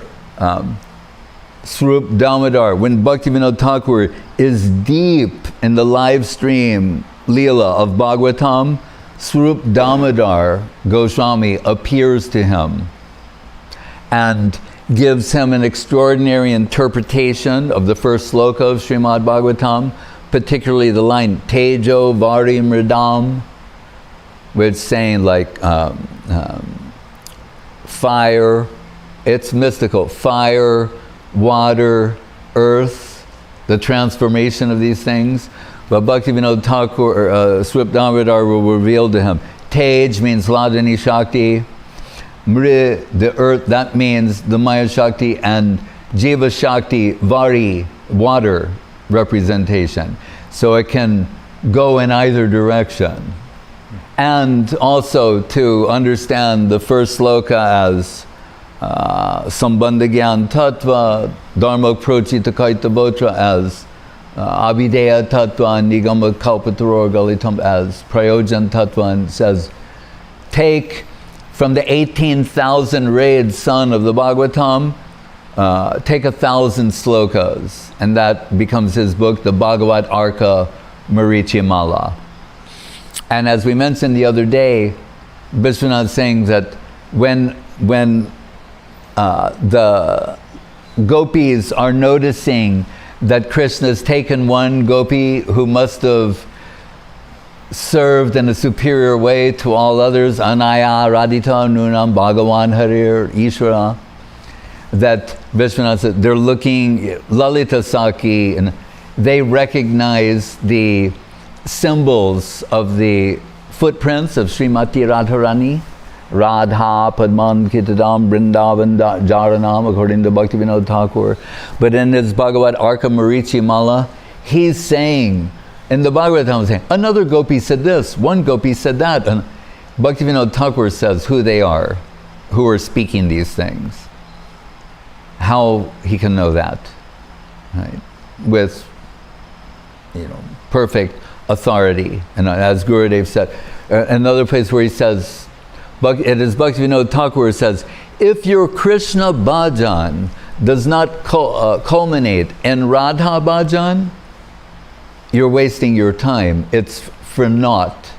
Swarup Damodar, when Bhaktivinoda Thakur is deep in the live stream Leela of Bhagavatam, Swarup Damodar Goswami appears to him and gives him an extraordinary interpretation of the first sloka of Srimad Bhagavatam, particularly the line Tejo Vari Mridam, which is saying like fire, it's mystical, fire, water, earth, the transformation of these things. But Bhaktivinoda Thakur, Swarup Damodar will reveal to him, Tej means Ladini Shakti, Mri, the earth, that means the Maya Shakti, and Jiva Shakti, Vari, water representation. So it can go in either direction. And also to understand the first sloka as Sambandha Gyan Tattva, Dharma Prochita Kaita Botra as Abhideya Tattva, and Nigama Kalpataror Galitam as Prayojan Tattva, and says, take from the 18,000 rayed sun of the Bhagavatam, take 1,000 slokas, and that becomes his book, the Bhagavat Arka Marichimala. And as we mentioned the other day, Vishwanath is saying that when the gopis are noticing that Krishna has taken one gopi who must have served in a superior way to all others, Anaya Radhita Nunam Bhagavan Harir Ishvara, that Vishwanath said they're looking, Lalita Saki, and they recognize the symbols of the footprints of Srimati Radharani, Radha, Padman, Kitadam, Vrindavan, Jaranam, according to Bhaktivinoda Thakur. But in his Bhagavad Arka Marichi Mala, he's saying, in the Bhagavatam, saying, another gopi said this, one gopi said that. And Bhaktivinoda Thakur says who they are, who are speaking these things. How he can know that, right? With, perfect authority. And as Gurudev said, another place where he says, it is Bhaktivinoda Thakur says, if your Krishna bhajan does not culminate in Radha bhajan, you're wasting your time. It's for naught.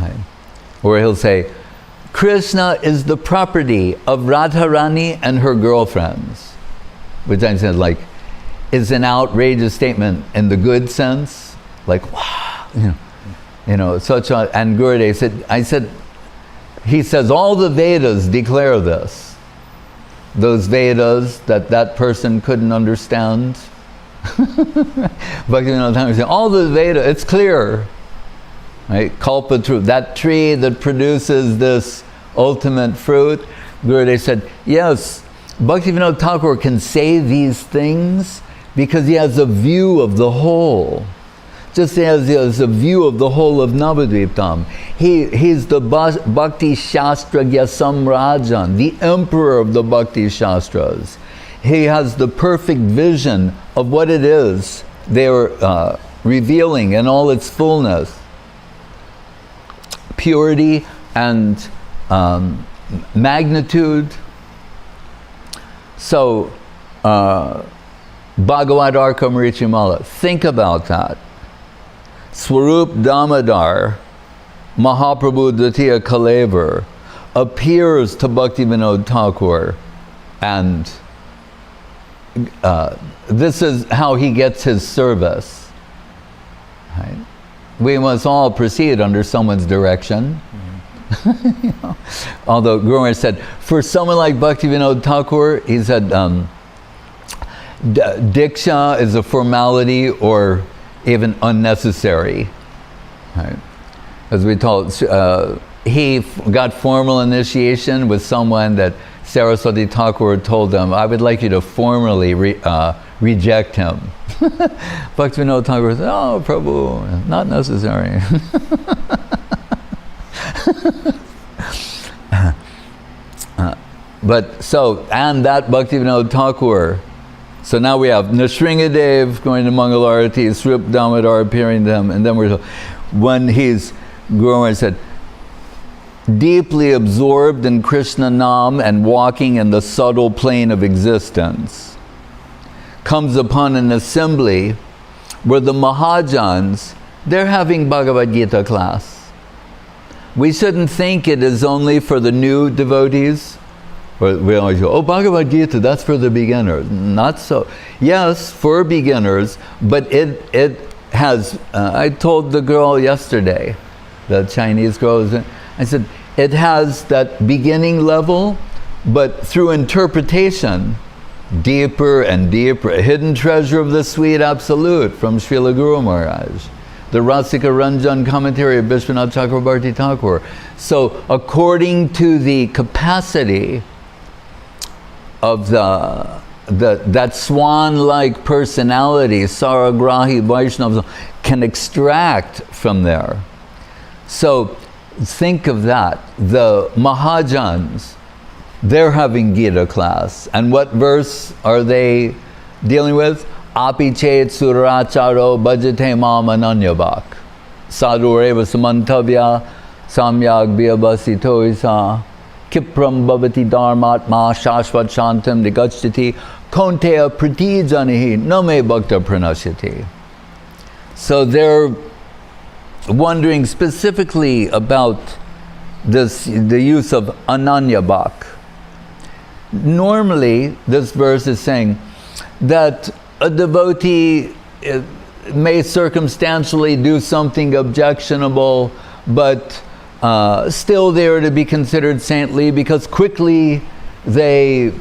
Right? Or he'll say, Krishna is the property of Radharani and her girlfriends. Which I said, like, is an outrageous statement in the good sense. Like, wow, you know, such a, and Gurudev said, he says all the Vedas declare this. Those Vedas that person couldn't understand. Bhaktivinoda Thakur said, all the Vedas, it's clear. Right? Kalpatru, that tree that produces this ultimate fruit. Gurudev said, yes, Bhaktivinoda Thakur can say these things because he has a view of the whole. Just as he has a view of the whole of Navadviptam. He's the Bhakti Shastragya Samrajan, the emperor of the Bhakti Shastras. He has the perfect vision of what it is they're revealing in all its fullness. Purity and magnitude. So, Bhagavad Arkamrichimala, think about that. Swarup Damodar, Mahaprabhu Dutiya Kalevar, appears to Bhaktivinoda Thakur, and this is how he gets his service. Right? We must all proceed under someone's direction. Mm-hmm. You know? Although Guru Maharaj said, for someone like Bhaktivinoda Thakur, he said, Diksha is a formality or even unnecessary. Right? As we told, he got formal initiation with someone that Saraswati Thakur told them, I would like you to formally reject him. Bhaktivinoda Thakur said, oh, Prabhu, not necessary. But so, and that Bhaktivinoda Thakur, so now we have Nrsingadev going to Mangalarati, Srup Damodar appearing to him, and then when he's, Guru Maharaj said, deeply absorbed in Krishna Nam and walking in the subtle plane of existence, comes upon an assembly where the Mahajans, they're having Bhagavad Gita class. We shouldn't think it is only for the new devotees. We always go, oh, Bhagavad Gita, that's for the beginners. Not so. Yes, for beginners, but it has, I told the girl yesterday, the Chinese girl, I said, it has that beginning level, but through interpretation, deeper and deeper. A hidden treasure of the sweet absolute from Srila Guru Maharaj. The Rasika Ranjan commentary of Vishwanath Chakrabarti Thakur. So according to the capacity of that swan-like personality, Saragrahi Vaishnava can extract from there. So think of that. The Mahajans, they're having Gita class. And what verse are they dealing with? Api chet suracharo bhajate mam ananyabhak. Sadhureva samantavya samyag vyabhasito isa. Kipram bhavati dharmatma shashvat shantam nigachyati konteya pratijanihi name bhakta pranashyati. So they're wondering specifically about this, the use of ananyabhak. Normally, this verse is saying that a devotee may circumstantially do something objectionable, but still they are to be considered saintly because quickly they,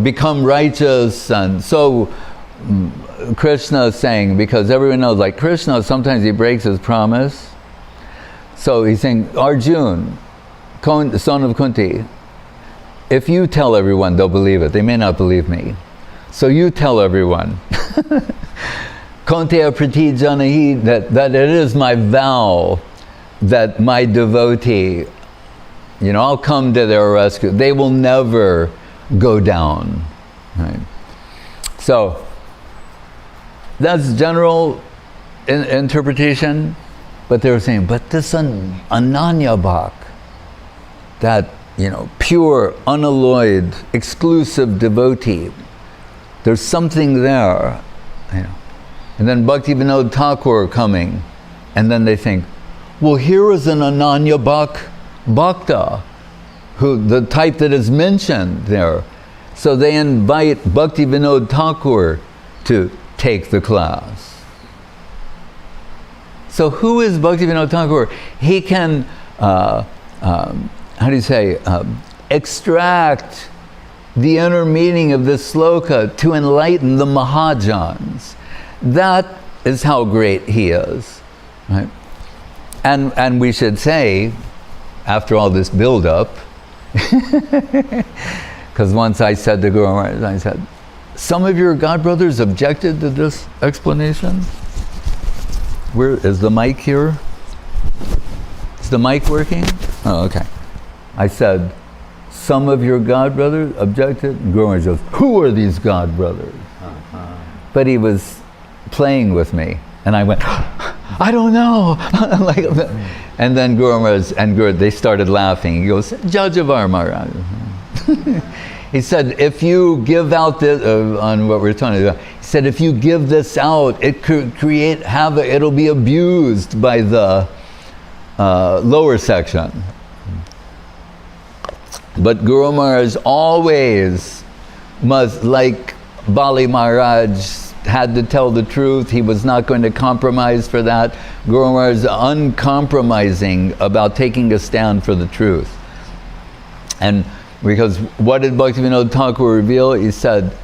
become righteous. And so Krishna is saying, because everyone knows, like Krishna, sometimes he breaks his promise. So he's saying, Arjun, son of Kunti, if you tell everyone, they'll believe it. They may not believe me. So you tell everyone. Konteya prati janahi, that it is my vow that my devotee, I'll come to their rescue. They will never go down. Right? So that's general interpretation. But they were saying, but this Ananyabhak, that pure, unalloyed, exclusive devotee. There's something there, And then Bhaktivinoda Thakur coming, and then they think, well, here is an Ananya Bhakta, the type that is mentioned there. So they invite Bhaktivinoda Thakur to take the class. So who is Bhaktivinoda Thakur? He can, extract the inner meaning of this sloka to enlighten the Mahajans. That is how great he is, right? And we should say, after all this build-up, because once I said to Guru Maharaj, I said, some of your godbrothers objected to this explanation. Where is the mic here? Is the mic working? Oh, okay. I said, some of your godbrothers objected. And Guru Maharaj goes, who are these godbrothers? But he was playing with me, and I went, I don't know. And then Guru Maharaj and Guru, they started laughing. He goes, Jajavar Maharaj. He said, if you give out this, on what we're talking about, he said, if you give this out, it could create havoc, it'll be abused by the lower section. But Guru Maharaj always must, like Bali Maharaj, had to tell the truth. He was not going to compromise for that. Guru Maharaj is uncompromising about taking a stand for the truth. And because what did Bhaktivinoda Thakur reveal? He said,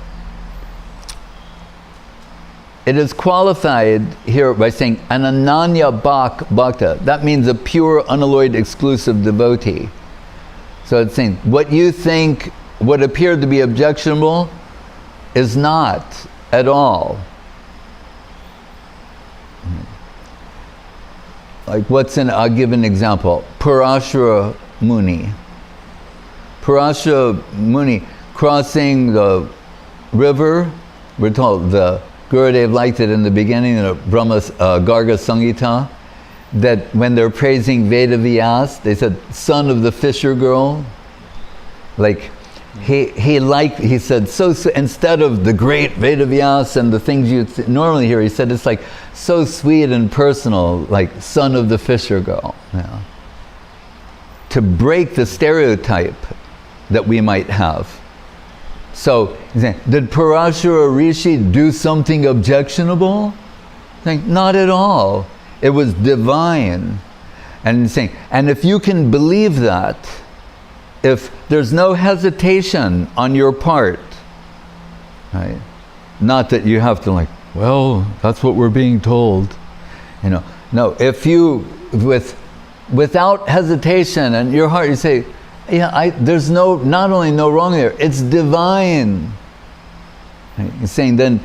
it is qualified here by saying an Ananya Bhakta. That means a pure, unalloyed, exclusive devotee. So it's saying, what you think, what appeared to be objectionable, is not at all. Like I'll give an example. Parashara Muni. Parashara Muni crossing the river, we're told, the Gurudev liked it in the beginning of Garga Sangita, that when they're praising Vedavyas, they said, son of the fisher girl. Like, he said, so instead of the great Vedavyas and the things you normally hear, he said, it's like so sweet and personal, like son of the fisher girl. Yeah. To break the stereotype that we might have. So, did Parashara Rishi do something objectionable? Not at all. It was divine. And saying, and if you can believe that, if there's no hesitation on your part, right? Not that you have to well, that's what we're being told. No, if you, without hesitation in your heart, you say, yeah, there's not only no wrong there, it's divine. Right? He's saying, then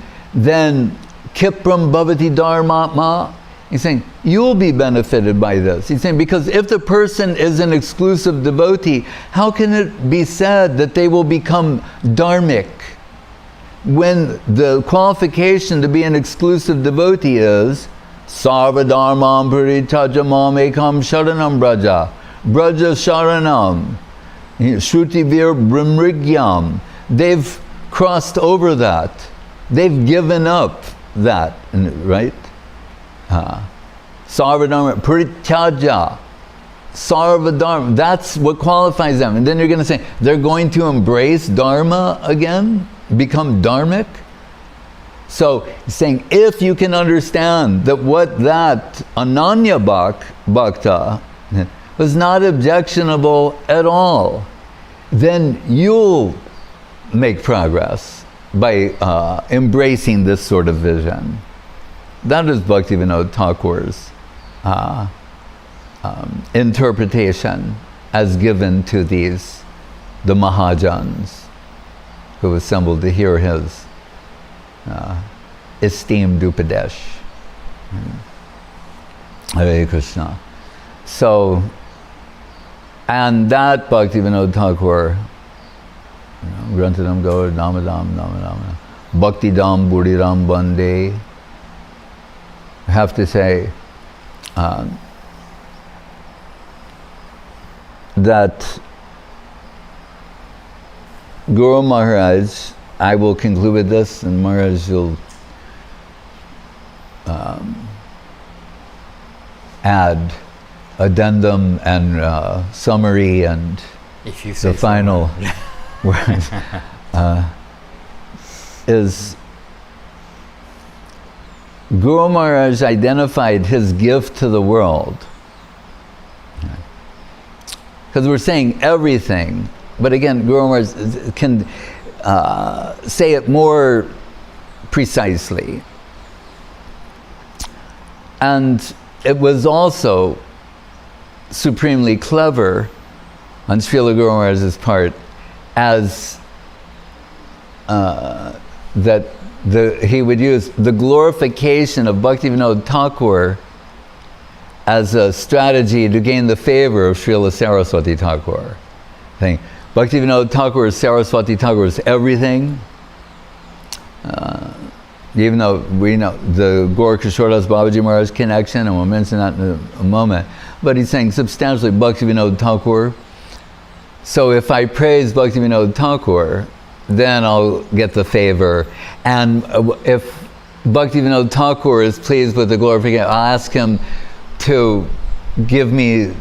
Kipram Bhavati Dharmatma. He's saying, you'll be benefited by this. He's saying, because if the person is an exclusive devotee, how can it be said that they will become dharmic? When the qualification to be an exclusive devotee is, Sarva Dharmam Paritajamam Ekam Sharanam Braja. Braja Sharanam. Shruti Vir Brimrigyam. They've crossed over that. They've given up that, right? Sarvadharma, Parityajya, Sarvadharma, that's what qualifies them. And then you're going to say, they're going to embrace Dharma again? Become dharmic? So, he's saying, if you can understand that what that Ananya Bhakta was not objectionable at all, then you'll make progress by embracing this sort of vision. That is Bhaktivinoda Thakur's interpretation as given to the Mahajans who assembled to hear his esteemed Upadesh. Hare Krishna. So, and that Bhaktivinoda Thakur, Grantadam Gaur, Namadam, Bhaktidam Buddhiram Bande. I have to say that Guru Maharaj, I will conclude with this, and Maharaj will add addendum and summary and If you say the final word is Guru Maharaj identified his gift to the world. Because we're saying everything, but again, Guru Maharaj can say it more precisely. And it was also supremely clever on Srila Guru Maharaj's part, as that he would use the glorification of Bhaktivinoda Thakur as a strategy to gain the favor of Srila Saraswati Thakur. Saying, Bhaktivinoda Thakur is Saraswati Thakur's everything. Even though we know the Gaur Kishoredas Babaji Maharaj connection, and we'll mention that in a moment, but he's saying substantially Bhaktivinoda Thakur. So if I praise Bhaktivinoda Thakur, then I'll get the favor. And if Bhaktivinoda Thakur is pleased with the glorification, I'll ask him to give me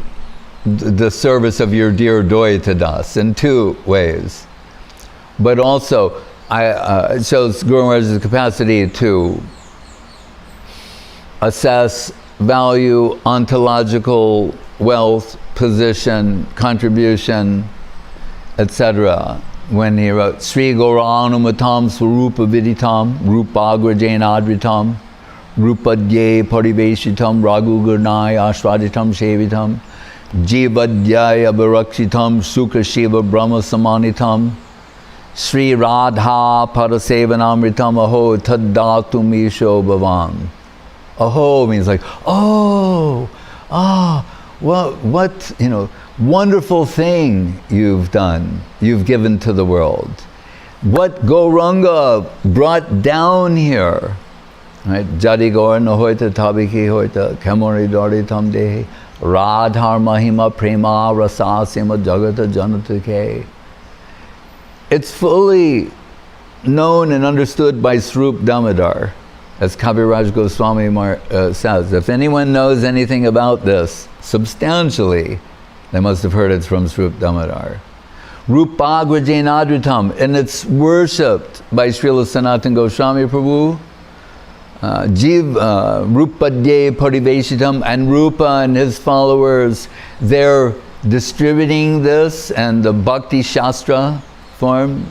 the service of your dear Doi-ta Das in two ways. But also, it shows Guru Maharaj's capacity to assess value, ontological wealth, position, contribution, etc. When he wrote Sri Gauranumatam Swarupa Viditam Rupagra Jainadritam Rupadye Pariveshitam Raghugurnai Ashwaditam Shevitam Jivadhyaya Bharakshitam Sukha Shiva Brahma Samanitam Sri Radha Parasevanamritam Aho Taddatu Misho Bhavam. Aho means like, oh, what, wonderful thing you've done, you've given to the world. What Gauranga brought down here, right? Jadi Gaur Nahoita Tabiki Hoita Kamori Dori Tamdehi Radhar Mahima Prema Rasa Sima Jagata Janatake. It's fully known and understood by Swarup Damodar, as Kaviraj Goswami says. If anyone knows anything about this substantially, they must have heard it from Swarup Damodar. Rupagra Jainadritam, and it's worshipped by Srila Sanatana Goswami Prabhu. Rupadye Pariveshitam, and Rupa and his followers, they're distributing this and the Bhakti Shastra form.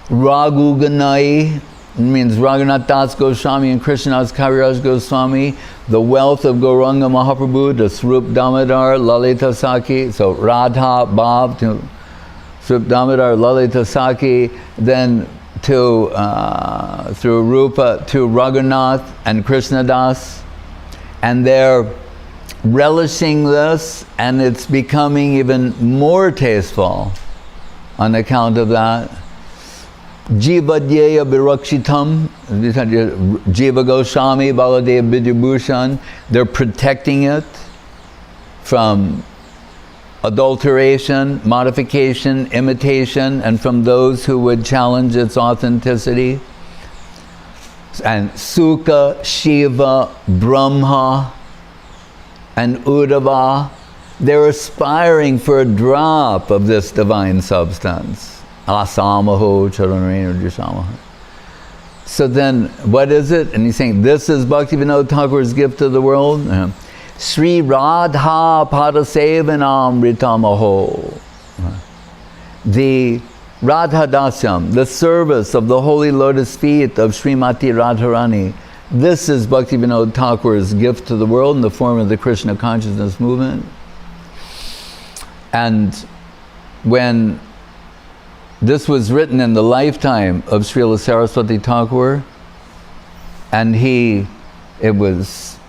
Raghuganai means Raghunath Das Goswami and Krishnadas Kaviraj Goswami, the wealth of Gauranga Mahaprabhu, the Swarup Damodar, Lalita Saki, so Radha, Bhav, to Swarup Damodar, Lalita Saki, then to through Rupa to Raghunath and Krishnadas, and they're relishing this, and it's becoming even more tasteful on account of that. Jivadyeya Birakshitam, Jiva Goswami, Baladev Vidyabhushan, they're protecting it from adulteration, modification, imitation, and from those who would challenge its authenticity. And Sukha, Shiva, Brahma, and Uddhava, they're aspiring for a drop of this divine substance. Asamaho charanarena drisamaho. So then, what is it? And he's saying, this is Bhaktivinoda Thakur's gift to the world. Sri Radha Padasevanam Ritamaho. The Radha Dasyam, the service of the holy lotus feet of Srimati Radharani. This is Bhaktivinoda Thakur's gift to the world in the form of the Krishna consciousness movement. And when this was written in the lifetime of Srila Saraswati Thakur, and it was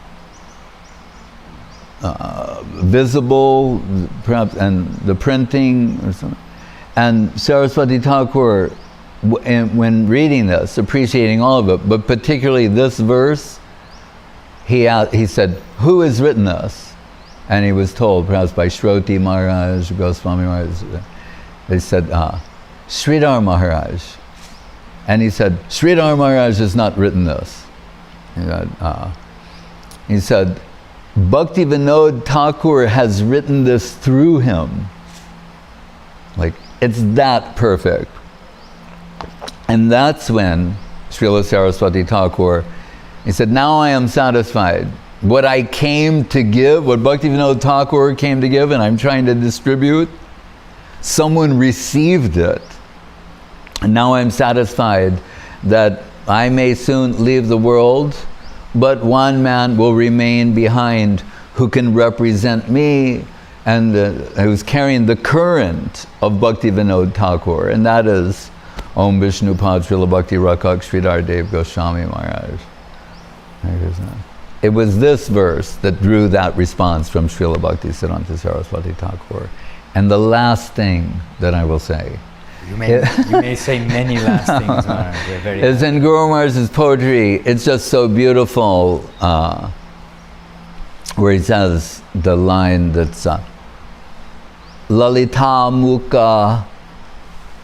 visible, perhaps, and the printing or something. And Saraswati Thakur, when reading this, appreciating all of it, but particularly this verse, he said, who has written this? And he was told, perhaps by Shroti Maharaj, Goswami Maharaj. They said, Sridhar Maharaj. And he said, Sridhar Maharaj has not written this. He said, Bhaktivinoda Thakur has written this through him. Like, it's that perfect. And that's when Srila Saraswati Thakur, he said, now I am satisfied. What I came to give, what Bhaktivinoda Thakur came to give, and I'm trying to distribute, someone received it. And now I'm satisfied that I may soon leave the world, but one man will remain behind who can represent me and who's carrying the current of Bhaktivinoda Thakur, and that is Om Vishnu Pad Srila Bhakti Rakak Sridhar Dev Goswami Maharaj. It was this verse that drew that response from Srila Bhakti Siddhanta Saraswati Thakur. And the last thing that I will say, you may say many last things, Maharaj. It's in Guru Maharaj's poetry. It's just so beautiful, where he says the line that's Lalita Mukha,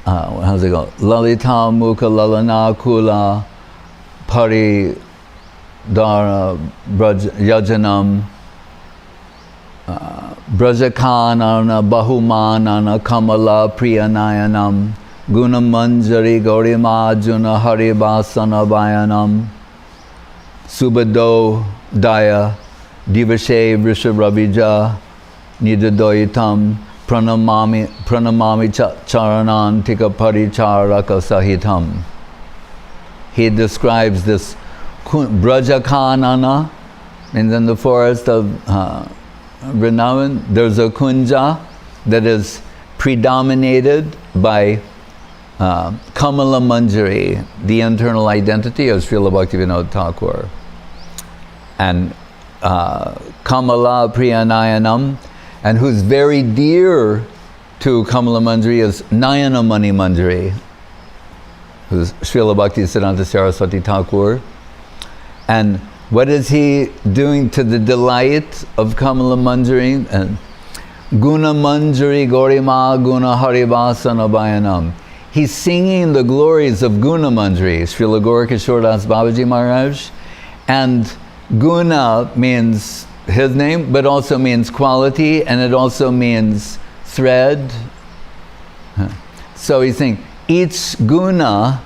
how's it go? Lalita Mukha Lalana Kula Pari Dara Yajanam Brajakanana Bahumanana Kamala Priyanayanam Gunamanjari Gaurimajuna Haribasana Bayanam Subado Daya Divashe Vrishabravija Nidadoitam Pranamami Charanan Tika Paricharaka Sahitam. He describes this Brajakanana, and in the forest of Vrindavan, there's a kunja that is predominated by Kamala Manjari, the internal identity of Srila Bhaktivinoda Thakur. And Kamala Priyanayanam, and who's very dear to Kamala Manjari is Nayana Mani Manjari, who's Srila Bhakti Siddhanta Saraswati Thakur. And what is he doing to the delight of Kamala Manjari? And Guna Manjari Gaurima Guna Harivasana Bayanam. He's singing the glories of Guna Manjari, Srila Gaurkishore Das Babaji Maharaj. And Guna means his name, but also means quality, and it also means thread. So he's saying each guna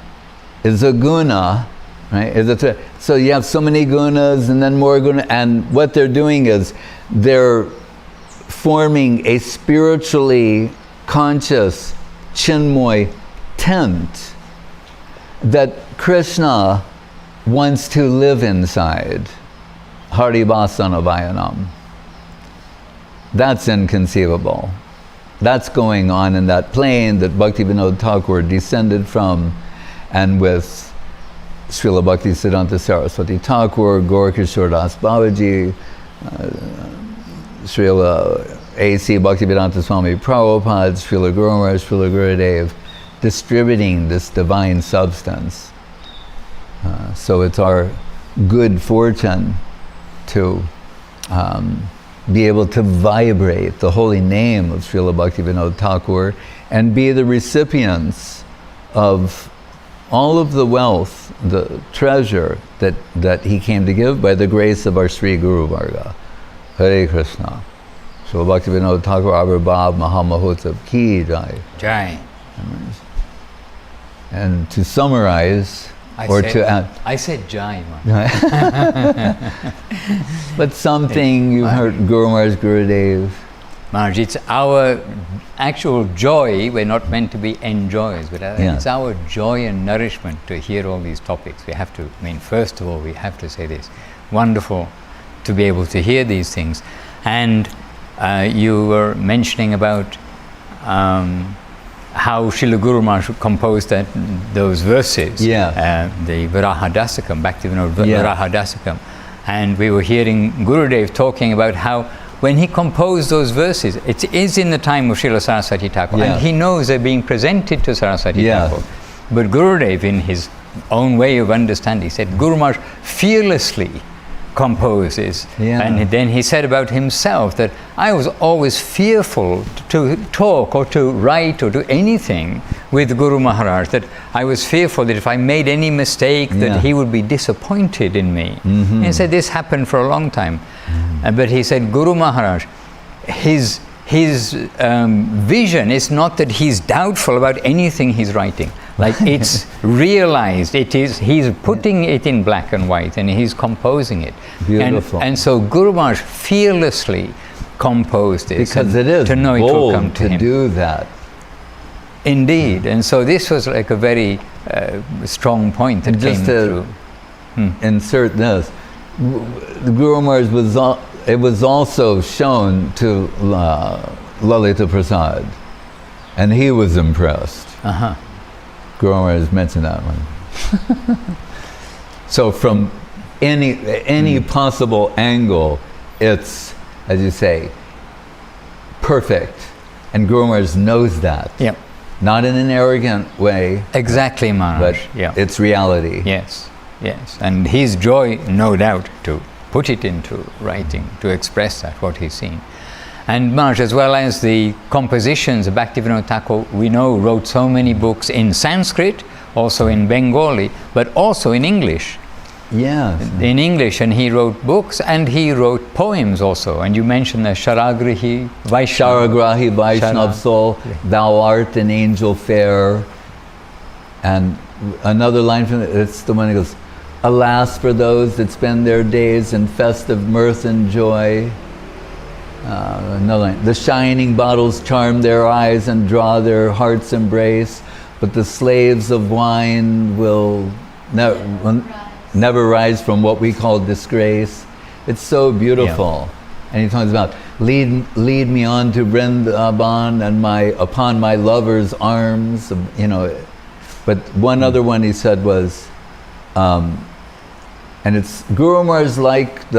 is a guna, right? Is a thread. So you have so many gunas and then more guna, and what they're doing is they're forming a spiritually conscious Chinmoy tent that Krishna wants to live inside. Haribasana Vayanam. That's inconceivable. That's going on in that plane that Bhaktivinoda Thakur descended from, and with Srila Bhakti Siddhanta Saraswati Thakur, Gaurkishore Das Babaji, Srila A.C. Bhaktivedanta Swami Prabhupada, Srila Guru Maharaj, Srila Gurudev, distributing this divine substance. So it's our good fortune to be able to vibrate the holy name of Srila Bhaktivinoda Thakur and be the recipients of all of the wealth, the treasure that he came to give by the grace of our Sri Guru Varga. Hare Krishna. Srila Bhaktivinoda Thakur Avirbhav Mahamahotsav Ki Jai. Jai. And to summarize, I said Jai. But something you heard Guru Maharaj, Gurudev. Maharaj, it's our actual joy. We're not meant to be enjoyers, but it's our joy and nourishment to hear all these topics. We have to, first of all, we have to say this. Wonderful to be able to hear these things. And you were mentioning about how Srila Guru Maharaj composed those verses, the Viraha Dasakam, Bhaktivinoda Viraha Dasakam. And we were hearing Gurudev talking about how when he composed those verses, it is in the time of Srila Saraswati Thakur, and he knows they're being presented to Saraswati Thakur. But Gurudev, in his own way of understanding, said Guru Maharaj fearlessly composes. Yeah. And then he said about himself that I was always fearful to talk or to write or do anything with Guru Maharaj, that I was fearful that if I made any mistake that he would be disappointed in me. And he said this happened for a long time. But he said Guru Maharaj, his vision is not that he's doubtful about anything he's writing. Like it's realized, he's putting it in black and white and he's composing it. Beautiful. And so Guru Maharaj fearlessly composed this. Because it is to know bold it will come to him. Do that. Indeed. And so this was like a very strong point that Just came through. Insert this. The Guru Maharaj it was also shown to Lalita Prasad, and he was impressed. Guru Maharaj mentioned that one. So from any possible angle, it's, as you say, perfect, and Guru Maharaj knows that. Yep. Not in an arrogant way. Exactly, Maharaj. But it's reality. Yes, yes. And his joy, no doubt, to put it into writing, to express that, what he's seen. And Maharaj, as well as the compositions of Bhaktivinoda Thakur, we know wrote so many books in Sanskrit, also in Bengali, but also in English. Yes. In English, and he wrote books and he wrote poems also. And you mentioned the Sharagrahi Vaishnav. Sharagrahi Vaishnav soul, thou art an angel fair. And another line from it's the one that goes, alas for those that spend their days in festive mirth and joy. Another line, the shining bottles charm their eyes and draw their heart's embrace, but the slaves of wine will never rise from what we call disgrace. It's so beautiful. And he talks about lead me on to Vrindavan and upon my lover's arms, you know. But one other one he said was, and it's Guru Maharaj like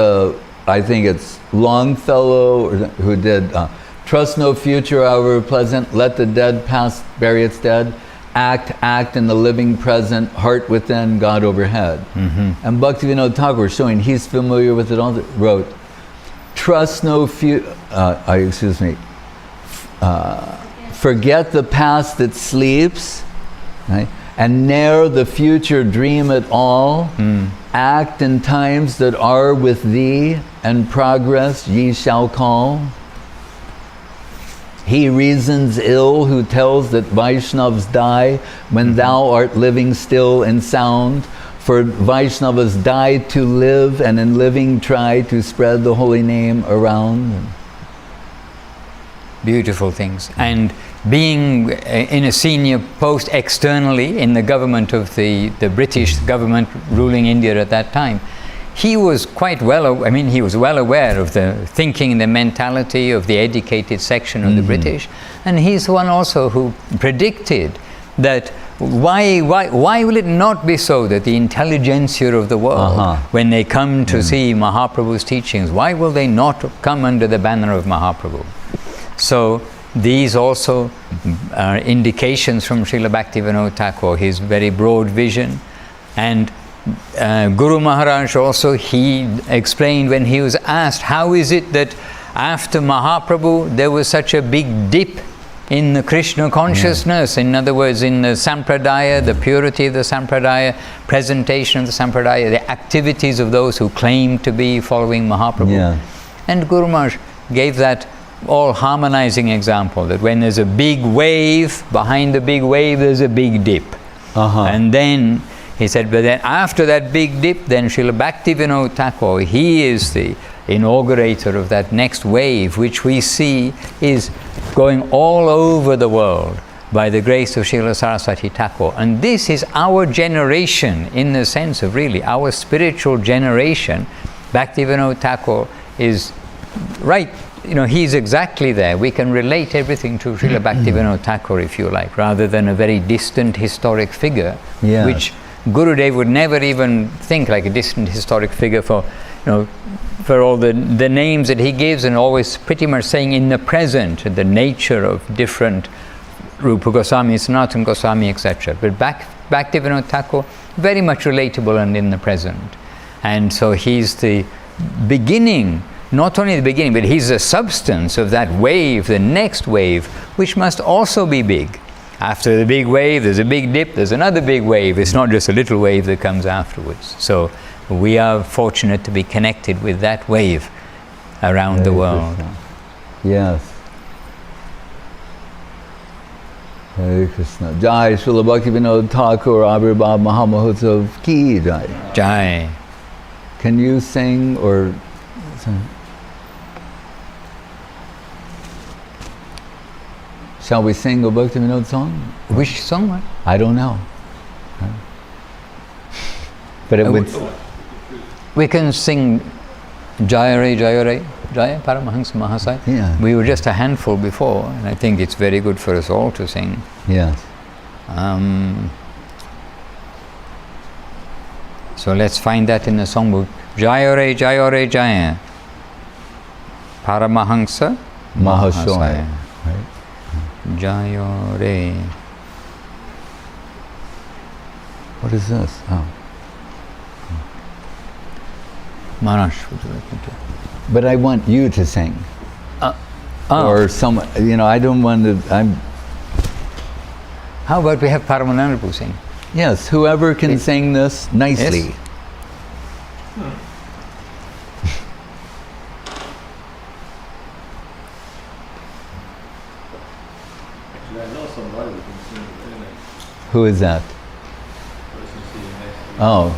I think it's Longfellow who did trust no future hour pleasant, let the dead past bury its dead, act in the living present, heart within, God overhead. And Bhaktivinoda Thakur, showing he's familiar with it all, wrote, trust no future, forget the past that sleeps, right? And ne'er the future dream at all. Act in times that are with thee, and progress ye shall call. He reasons ill who tells that Vaishnavas die when thou art living still and sound. For Vaishnavas die to live, and in living try to spread the holy name around. Beautiful things. And being in a senior post externally in the government of the British government ruling India at that time, he was quite he was well aware of the thinking and the mentality of the educated section of the British. And he's the one also who predicted that why will it not be so that the intelligentsia of the world, when they come to see Mahaprabhu's teachings, why will they not come under the banner of Mahaprabhu? So these also are indications from Srila Bhaktivinoda Thakur, his very broad vision. And Guru Maharaj also, he explained when he was asked, how is it that after Mahaprabhu there was such a big dip in the Krishna consciousness, in other words, in the Sampradaya, the purity of the Sampradaya, presentation of the Sampradaya, the activities of those who claim to be following Mahaprabhu. And Guru Maharaj gave that all harmonizing example, that when there's a big wave, behind the big wave there's a big dip. And then he said, but then after that big dip, then Srila Bhaktivinoda Thakur, he is the inaugurator of that next wave, which we see is going all over the world by the grace of Srila Saraswati Thakur. And this is our generation, in the sense of really our spiritual generation. Bhaktivinoda Thakur is right, he's exactly there. We can relate everything to Srila Bhaktivinoda Thakur, if you like, rather than a very distant historic figure, which Gurudev would never even think like a distant historic figure for all the names that he gives, and always pretty much saying in the present, the nature of different Rupa Goswami, Sanatana Goswami, etc. But Bhaktivinoda Thakur, very much relatable and in the present. And so he's the beginning, not only the beginning, but he's the substance of that wave, the next wave, which must also be big. After the big wave, there's a big dip, there's another big wave. It's not just a little wave that comes afterwards. So we are fortunate to be connected with that wave around the world. Krishna. Yes. Hare Krishna. Jai Srila Bhaktivinoda Thakur Abhirbhav Mahamahotsav Ki Jai. Jai. Can you sing or sing? Shall we sing a Bhaktivinoda song? Which song? I don't know. But it would... We can sing Jaya Re, Jaya Re, Jaya Paramahansa Mahasaya. Yeah. We were just a handful before, and I think it's very good for us all to sing. Yes. So let's find that in the songbook. Jaya Re, Jaya Re, Jaya Paramahansa Mahasaya. Right. Jaya Re. What is this? Oh. Maharaj, would you like me to? But I want you to sing. Or someone, I don't want to, How about we have Paramananda sing? Yes, whoever can sing this nicely. Yes. I know somebody who can sing anyway. Who is that? Person sitting next to me. Oh.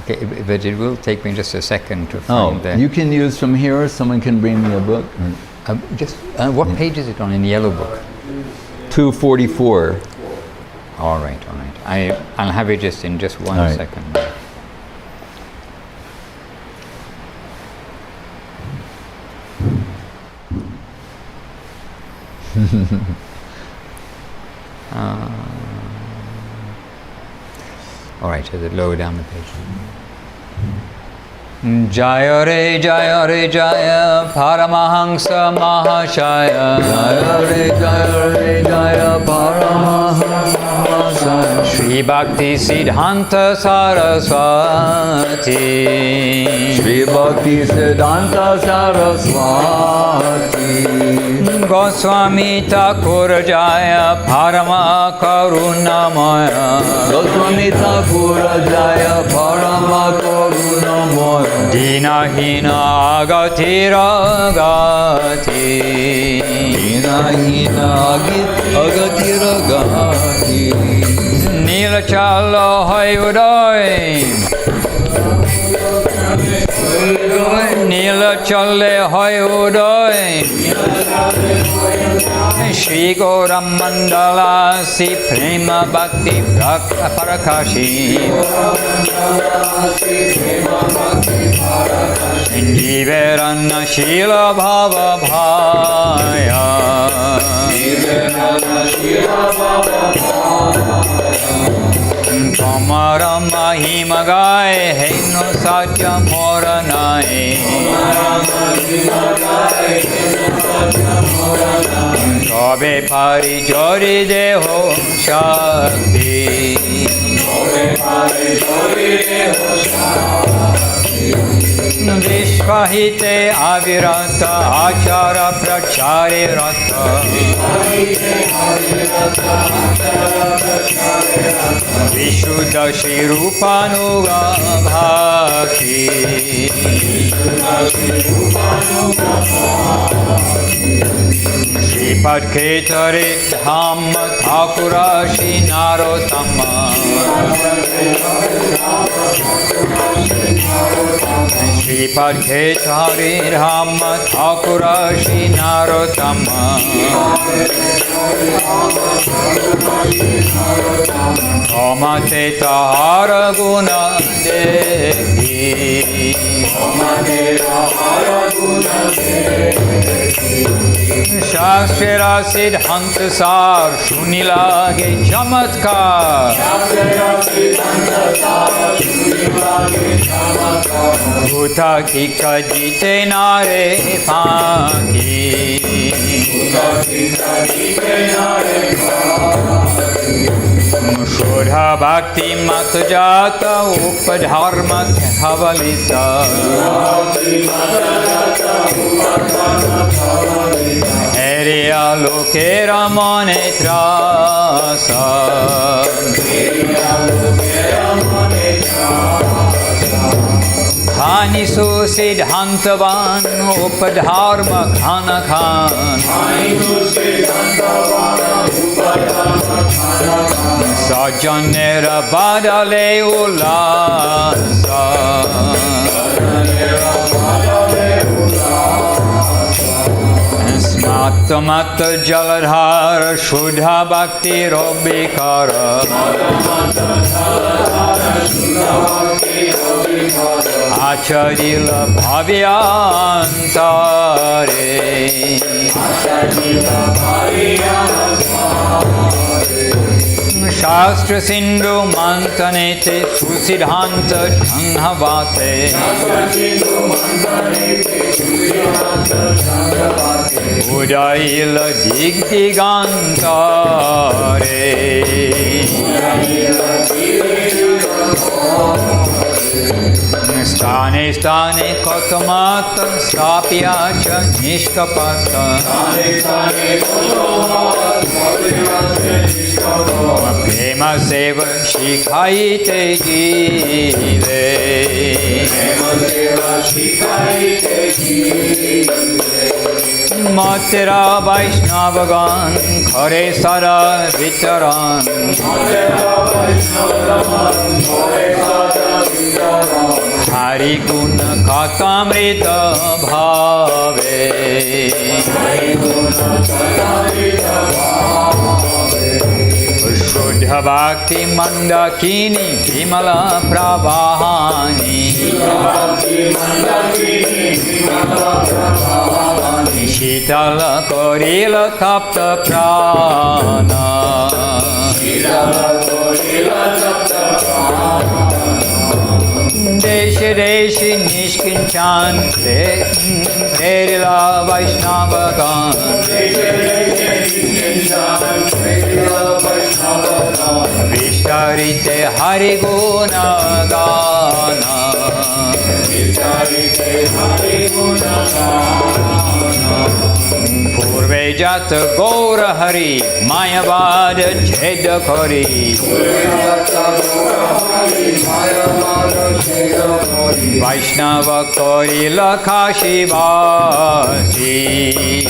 Okay, but it will take me just a second to find that. You can use from here, or someone can bring me a book. What page is it on in the yellow book? 244. All right. I'll have it just in just one second. All right, so lower down the page. Jaya Re, Jaya Re, Jaya Paramahansa Mahashaya. Jaya Re, Jaya Re, Jaya Paramahansa Mahashaya. Shri Bhakti Siddhanta Saraswati. Shri Bhakti Siddhanta Saraswati. Goswami Thakur Jaya Parama Karunamaya. Goswami Thakur Jaya Parama Karunamaya. Dina Hina Agati Ragati. Dina Hina Agati Ragati. Nilachala Hayudoy. Nilachale Hayudoy. Shri Goram Mandala Si Prema Bhakti Parakashi. Jiverana Shila Bhava Bhaya. Kamara Mahima Gai Heino Satya Moranai. Kabe Pari Jori Deho Shakti. Vishvahite Avirata Achara Prachari Rata. Vishuddha Shirupanuga Bhakti. Shripad Ketare Dhamma Thakura Shinarottama. Shripad Ketare Dhamma Thakura Shinarottama. Kamate Tahara Guna Dekhi. Shastra Siddhanta Sar Shunilage Chamatkar. Bhuta Kika Jite Nare Panki. Shuddha Bhakti Matajata Upadharma Havalita Heriya Lokera Monetrasa Khani Susidhantavan Upadharma Khana Khan Sajanera Badale Ulasa Smatamata Jaladhara Shuddha Bhakti Robikara Acharila Bhavyantare Shastra Sindhu Mantanete Susidhanta Janghavate Udaila Digdigantare Stane stane kotamata stapyacha nishkapata Prema seva shikhaite jive Matera Vaishnavagan Khare Sara Vitaran Hari Guna Katamrita Bhave Shuddha Bhakti Mandakini Vimala Prabhani Shitala Korila Tapta Prana Deshe Deshe Nishkinchan Prerila Vaishnavagan Vishtarite Hari Guna Gana Purve Jata Gaura Hari Mayavad Cheda Kori Vaishnava Kori Lakhashi Vasi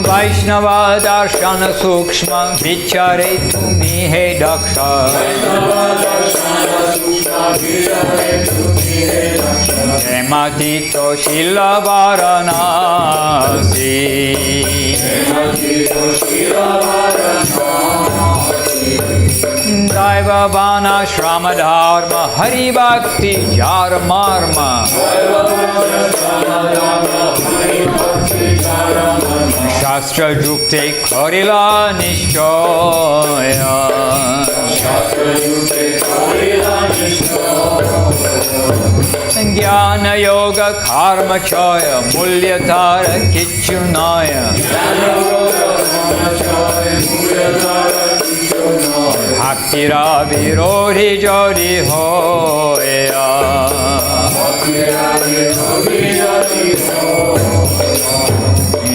Vaishnava Darshana Sukshma Vichare Tumi He Daksha Hematito Shila Varanasi Daiva Vana Shrama Dharma Hari Bhakti Jar Marma Shastra Jukte Korila Nishchoya Jnana Yoga Karma Choya Mulyatara Kichunaya Bhaktira Virodhi Jodi Hoya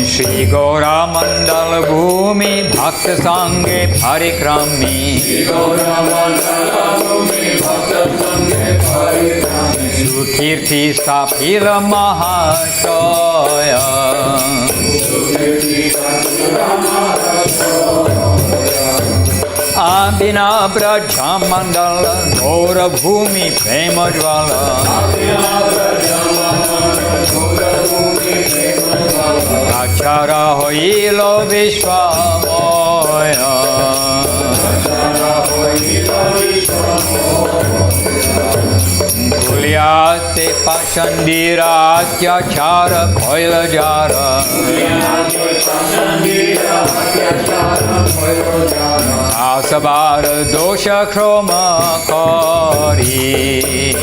Shri Gora Mandala Bhumi Bhakta Sanghe Parikrami Sukirti Sapila Mahashaya Abhina Brajamandala Gora Bhumi Premajvala Achara Hoilo Vishwamoya Kulyate Pashandira Atyachara Koila Jara Asabara Dosha Kroma Kori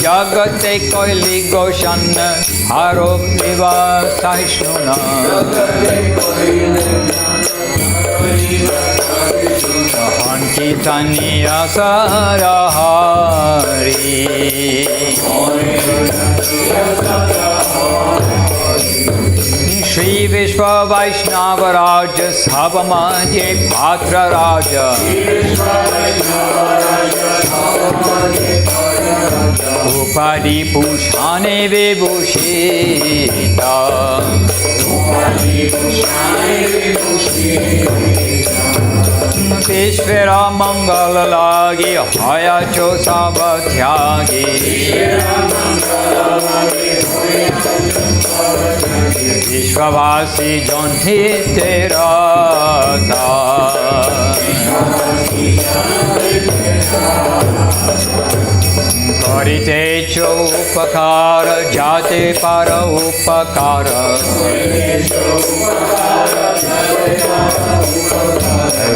jagate koili goshan haro priva sahishnuna Hankitaniya sarahari Shri Vishwa Vaishnava Raja Sabhamaje Patra Raja Upadi Pushane Vibhushita Vishvara Mangala Lagi Haya Cho Sabatyagi Vishwavasi Jon Hitirata Karite Cho Upakara Jate Para Upakara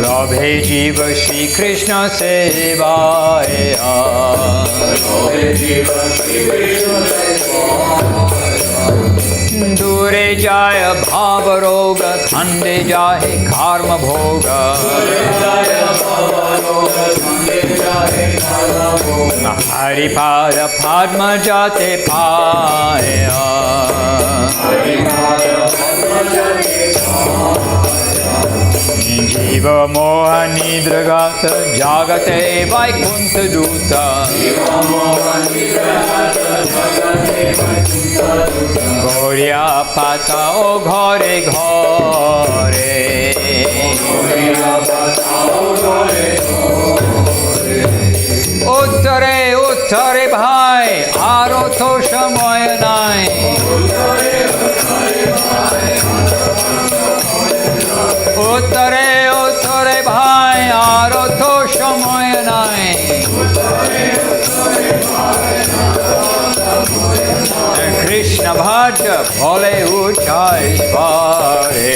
Labhe Jiva Shri Krishna Sevaya Dure Jaya Bhava Roga Khande Jahe Karma Bhoga Haripada Padma Jate Paya Jiva Moha Nidragata Jagate Vaikuntha Duta Gauriya Pata O Ghare Ghare Uttare Uttare Bhai Aro To Shamoy Nai Uttare Uttare Bhai Aro To Shamoy Nai Krishna Bhaja Bhole Uchai Svare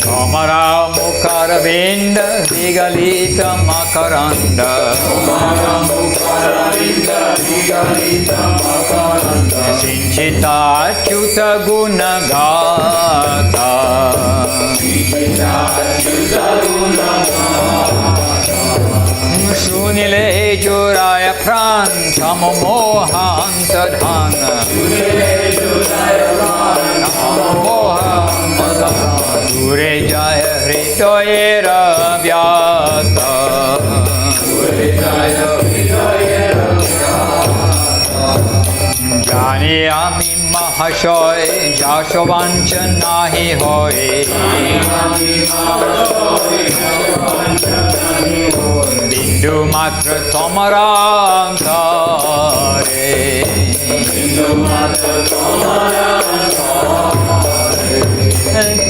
Kamara Mukaravinda Vigalita Makaranda Sinchita Achyuta Gunagata Shunile Juraya Prantamo Moha Antadhana Dure Jaya Hridoyera Vyata Jani Ami Mahashoy Jashavancha Nahi Hoy Bindu Matra Tomarantare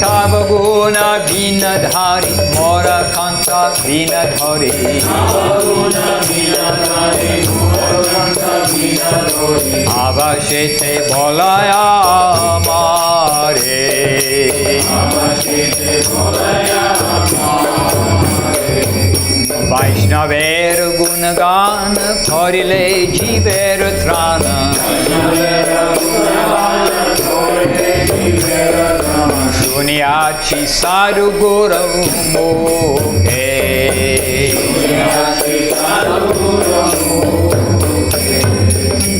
Tavaguna Vinadhari Mora Kanta Vinadhari Avashete Bolaya Mare Vaishnaver Gunagan Korile Jiver Trana Shunyachi Sadhu Guru Mukhe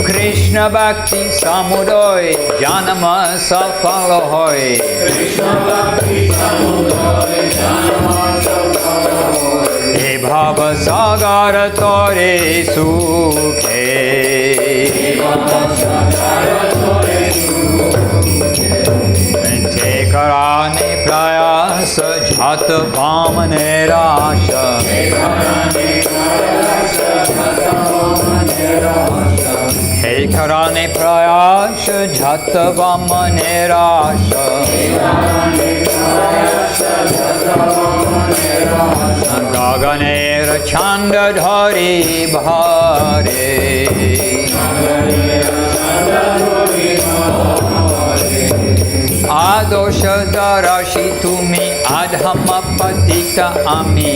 Krishna Bhakti Samudoy Janama Safalo Hoy He Bhava Sagar Tore Sukhe Te Karane Prayasa Jhat Vamane Rasha He Karane Prayasa Jhat Vamane Rasha Gaganera Chanda Dhari Bhare dosha darashi tumi adhama patita ami.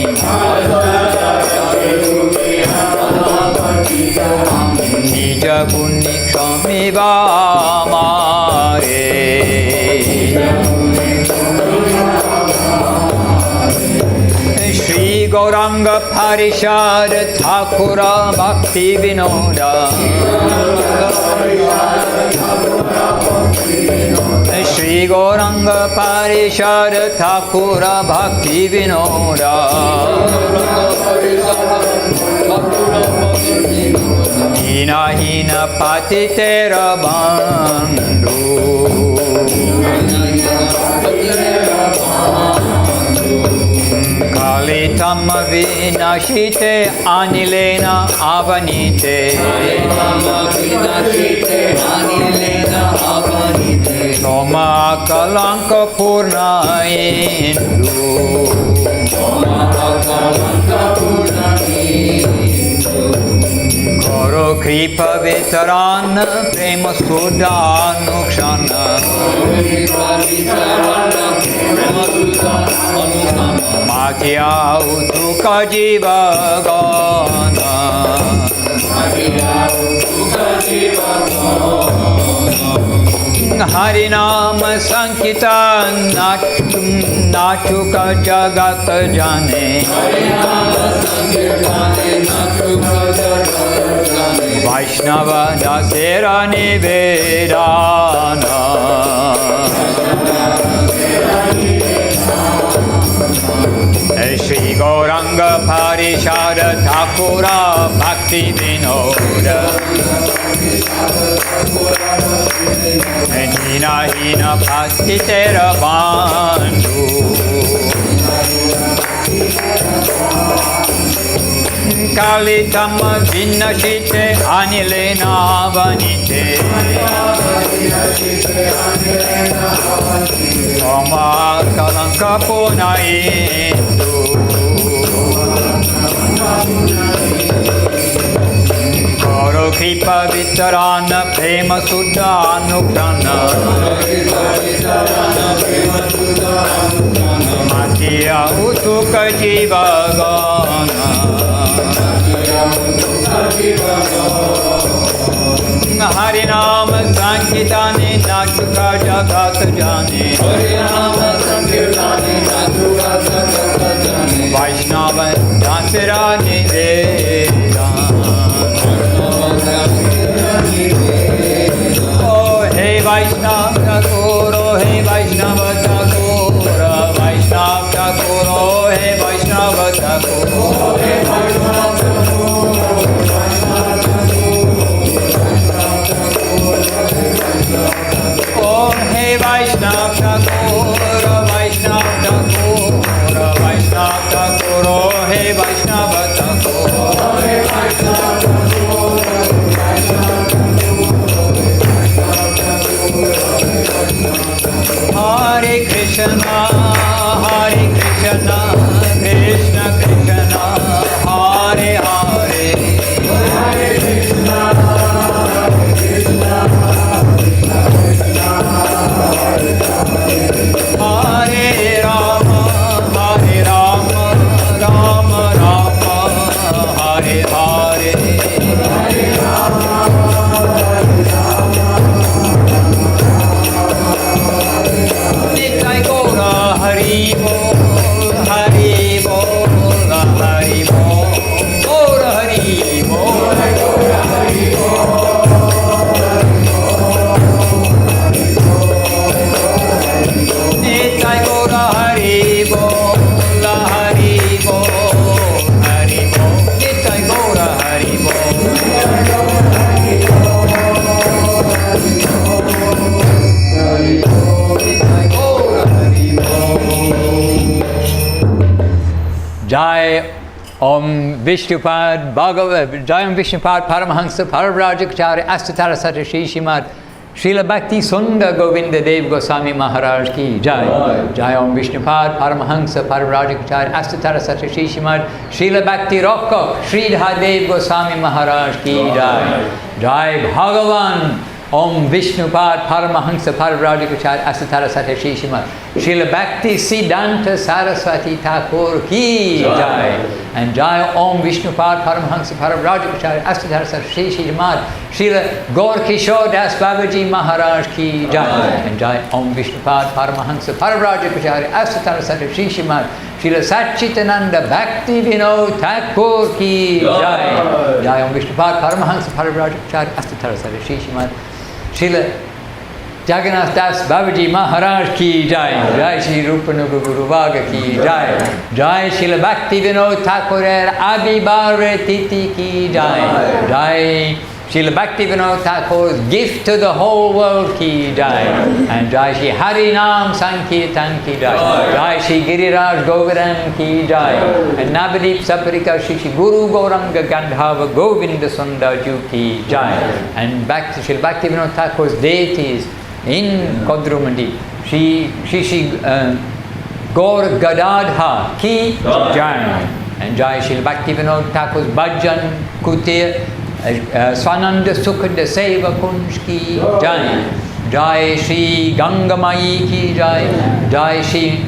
Nija guni kami vamare. Shri Gauranga Parishad Thakura Bhaktivinoda. Shri Gauranga Parishad Thakura Bhaktivinoda. Hina hina patitera bandhu. Kalitam vinashite anilena avanite. Soma kalanka purna indu. Karo kripa vitaran prema sudhanukshana. Matya utuka jiva gana. Harinam Sankirtan Nachuka Jagat Jane. Vaishnava Dasera Nivedana. Shri Gauranga Parishad Thakura Bhaktivinoda. Hina hina patitera bandhu. Kalitam vinashite anilena vanite. Soma kalanka puna indu. Karo kripa vitarana prema sudhanukshana. Matya utuka jiva gana. Harinam Sankirtane Nachuka Jagat Jane. Vaishnava Dasera Nivedana. Oh hey Vaishnava Thakur, oh hey Vaishnava Thakur, Vaishnava Thakur, oh hey Vaishnava Thakur, oh hey Vaishnava Thakur. Oh hey Vaishnava Thakur, Vaishnava Thakur, Vaishnava Thakur, oh hey Vaishnava Thakur, oh hey Vaishnava Thakur. Hare Krishna, Hare Krishna, Krishna Krishna, Hare Hare, Hare Krishna, Hare Krishna, Krishna Krishna, Hare Rama, Hare Rama, Rama Rama, Hare Hare, Hare Rama. Nitai Gaura Hari Bol, Hari Bol, Hari Bol, Gaura Hari Bol, Gaura Hari Bol. Nitai Gaura Hari Bol, Hari Bol, Hari Bol. Nitai Gaura Hari Bol, Jai Om Vishnupad Bhagavad Jai Om Vishnupad Paramahansa Paravrajacharya Astatara Sata Shri Srimad Srila Bhakti Sundar Govinda Dev Goswami Maharaj Ki Jai. Jai Om Vishnupad Paramahansa Paravrajacharya Astatara Sata Shri Srimad Srila Bhakti Rockok Sridhar Dev Goswami Maharaj Ki Jai. Jai Bhagavan Om Vishnupad Paramahansa Parivrajagacharya Asatara Satya Shishima Srila Bhakti Siddhanta Saraswati Thakur ki Jai. And Jai Om Vishnupad Paramahansa Parivrajagacharya Asatara Satya Shishima Srila Gaur Kishore Das Babaji Maharaj ki Jai. And Jai Om Vishnupad Paramahansa Parivrajagacharya Asatara Satya Shishima Srila Satchitananda Bhaktivinoda Thakur ki Jai. Jai Om Vishnupad Paramahansa Parivrajagacharya Asatara Satya Shishima Srila Jagannatha Das Babaji Maharaj ki Jai. Jai Shri Rupanuga Guru Vaga ki Jai. Jai Srila Bhaktivinoda Thakur Abhibhare Titi ki Jai. Jai Srila Bhaktivinoda Thakur's gift to the whole world ki Jai. And Jai Shri Harinam Sankirtan ki Jai. Jai Shri Giriraj Govardhan ki Jai. And Navadip Saparika Shri Guru Gauranga Gandhava Govinda Sundaju ki Jai. And Srila Bhaktivinoda Thakur's deities in Kodrumandi Shri Gaur Gadadha ki Jai. And Jai Srila Bhaktivinoda Thakur's Bhajan Kutir Swananda Sukhada Seva Kunj ki Jai. Jai Shri Gangamayi ki Jai. Jai Shri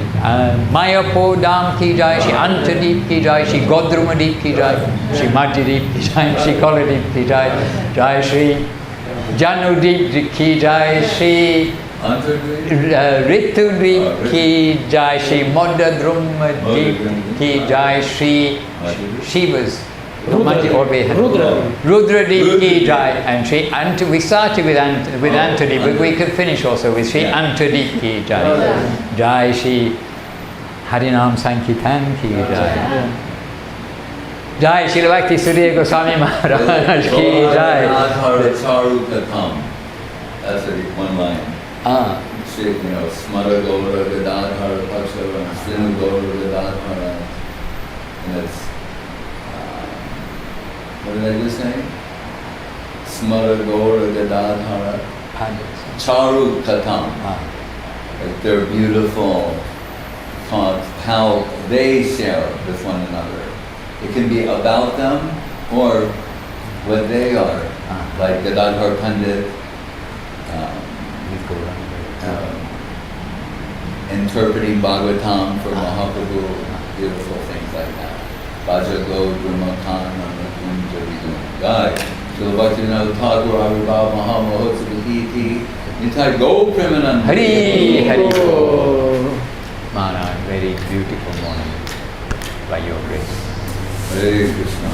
Mayapur Dham ki Jai. Shri Antadip ki Jai. Shri Godrumadip ki Jai. Shri Madhudip ki Jai. Shri Koladip ki Jai. Jai Shri Janudip ki Jai. Shri Ritudip ki Jai. Shri Modadrumadip ki Jai. Shri Shiva's Rudradip ki Jai. And Shri we started with Antadip, but we could finish also with Shri Antadip ki Jai. Jai Shri Harinam Sankirtan ki Jai. Jai Shri Bhakti Sudhir Goswami Maharaj ki Jai. That's one line. Smara Gaura Gadadhara Pakshava, Srinu Gaura Gadadhara. And it's what did I just say? Smara Gaura Gadadhara Charu Katam. Like they're beautiful thoughts, how they share with one another. It can be about them or what they are. Like Gadadhar Pandit interpreting Bhagavatam for Mahaprabhu, beautiful things like that. Bhajaglo Brahmakan Namakunja Jai. Srila Bhaktivinoda Thakur Avibhav Mahamahotsavi Nitai Go Premanand Hari Hari Maharaj, very beautiful morning by your grace. Hare Krishna.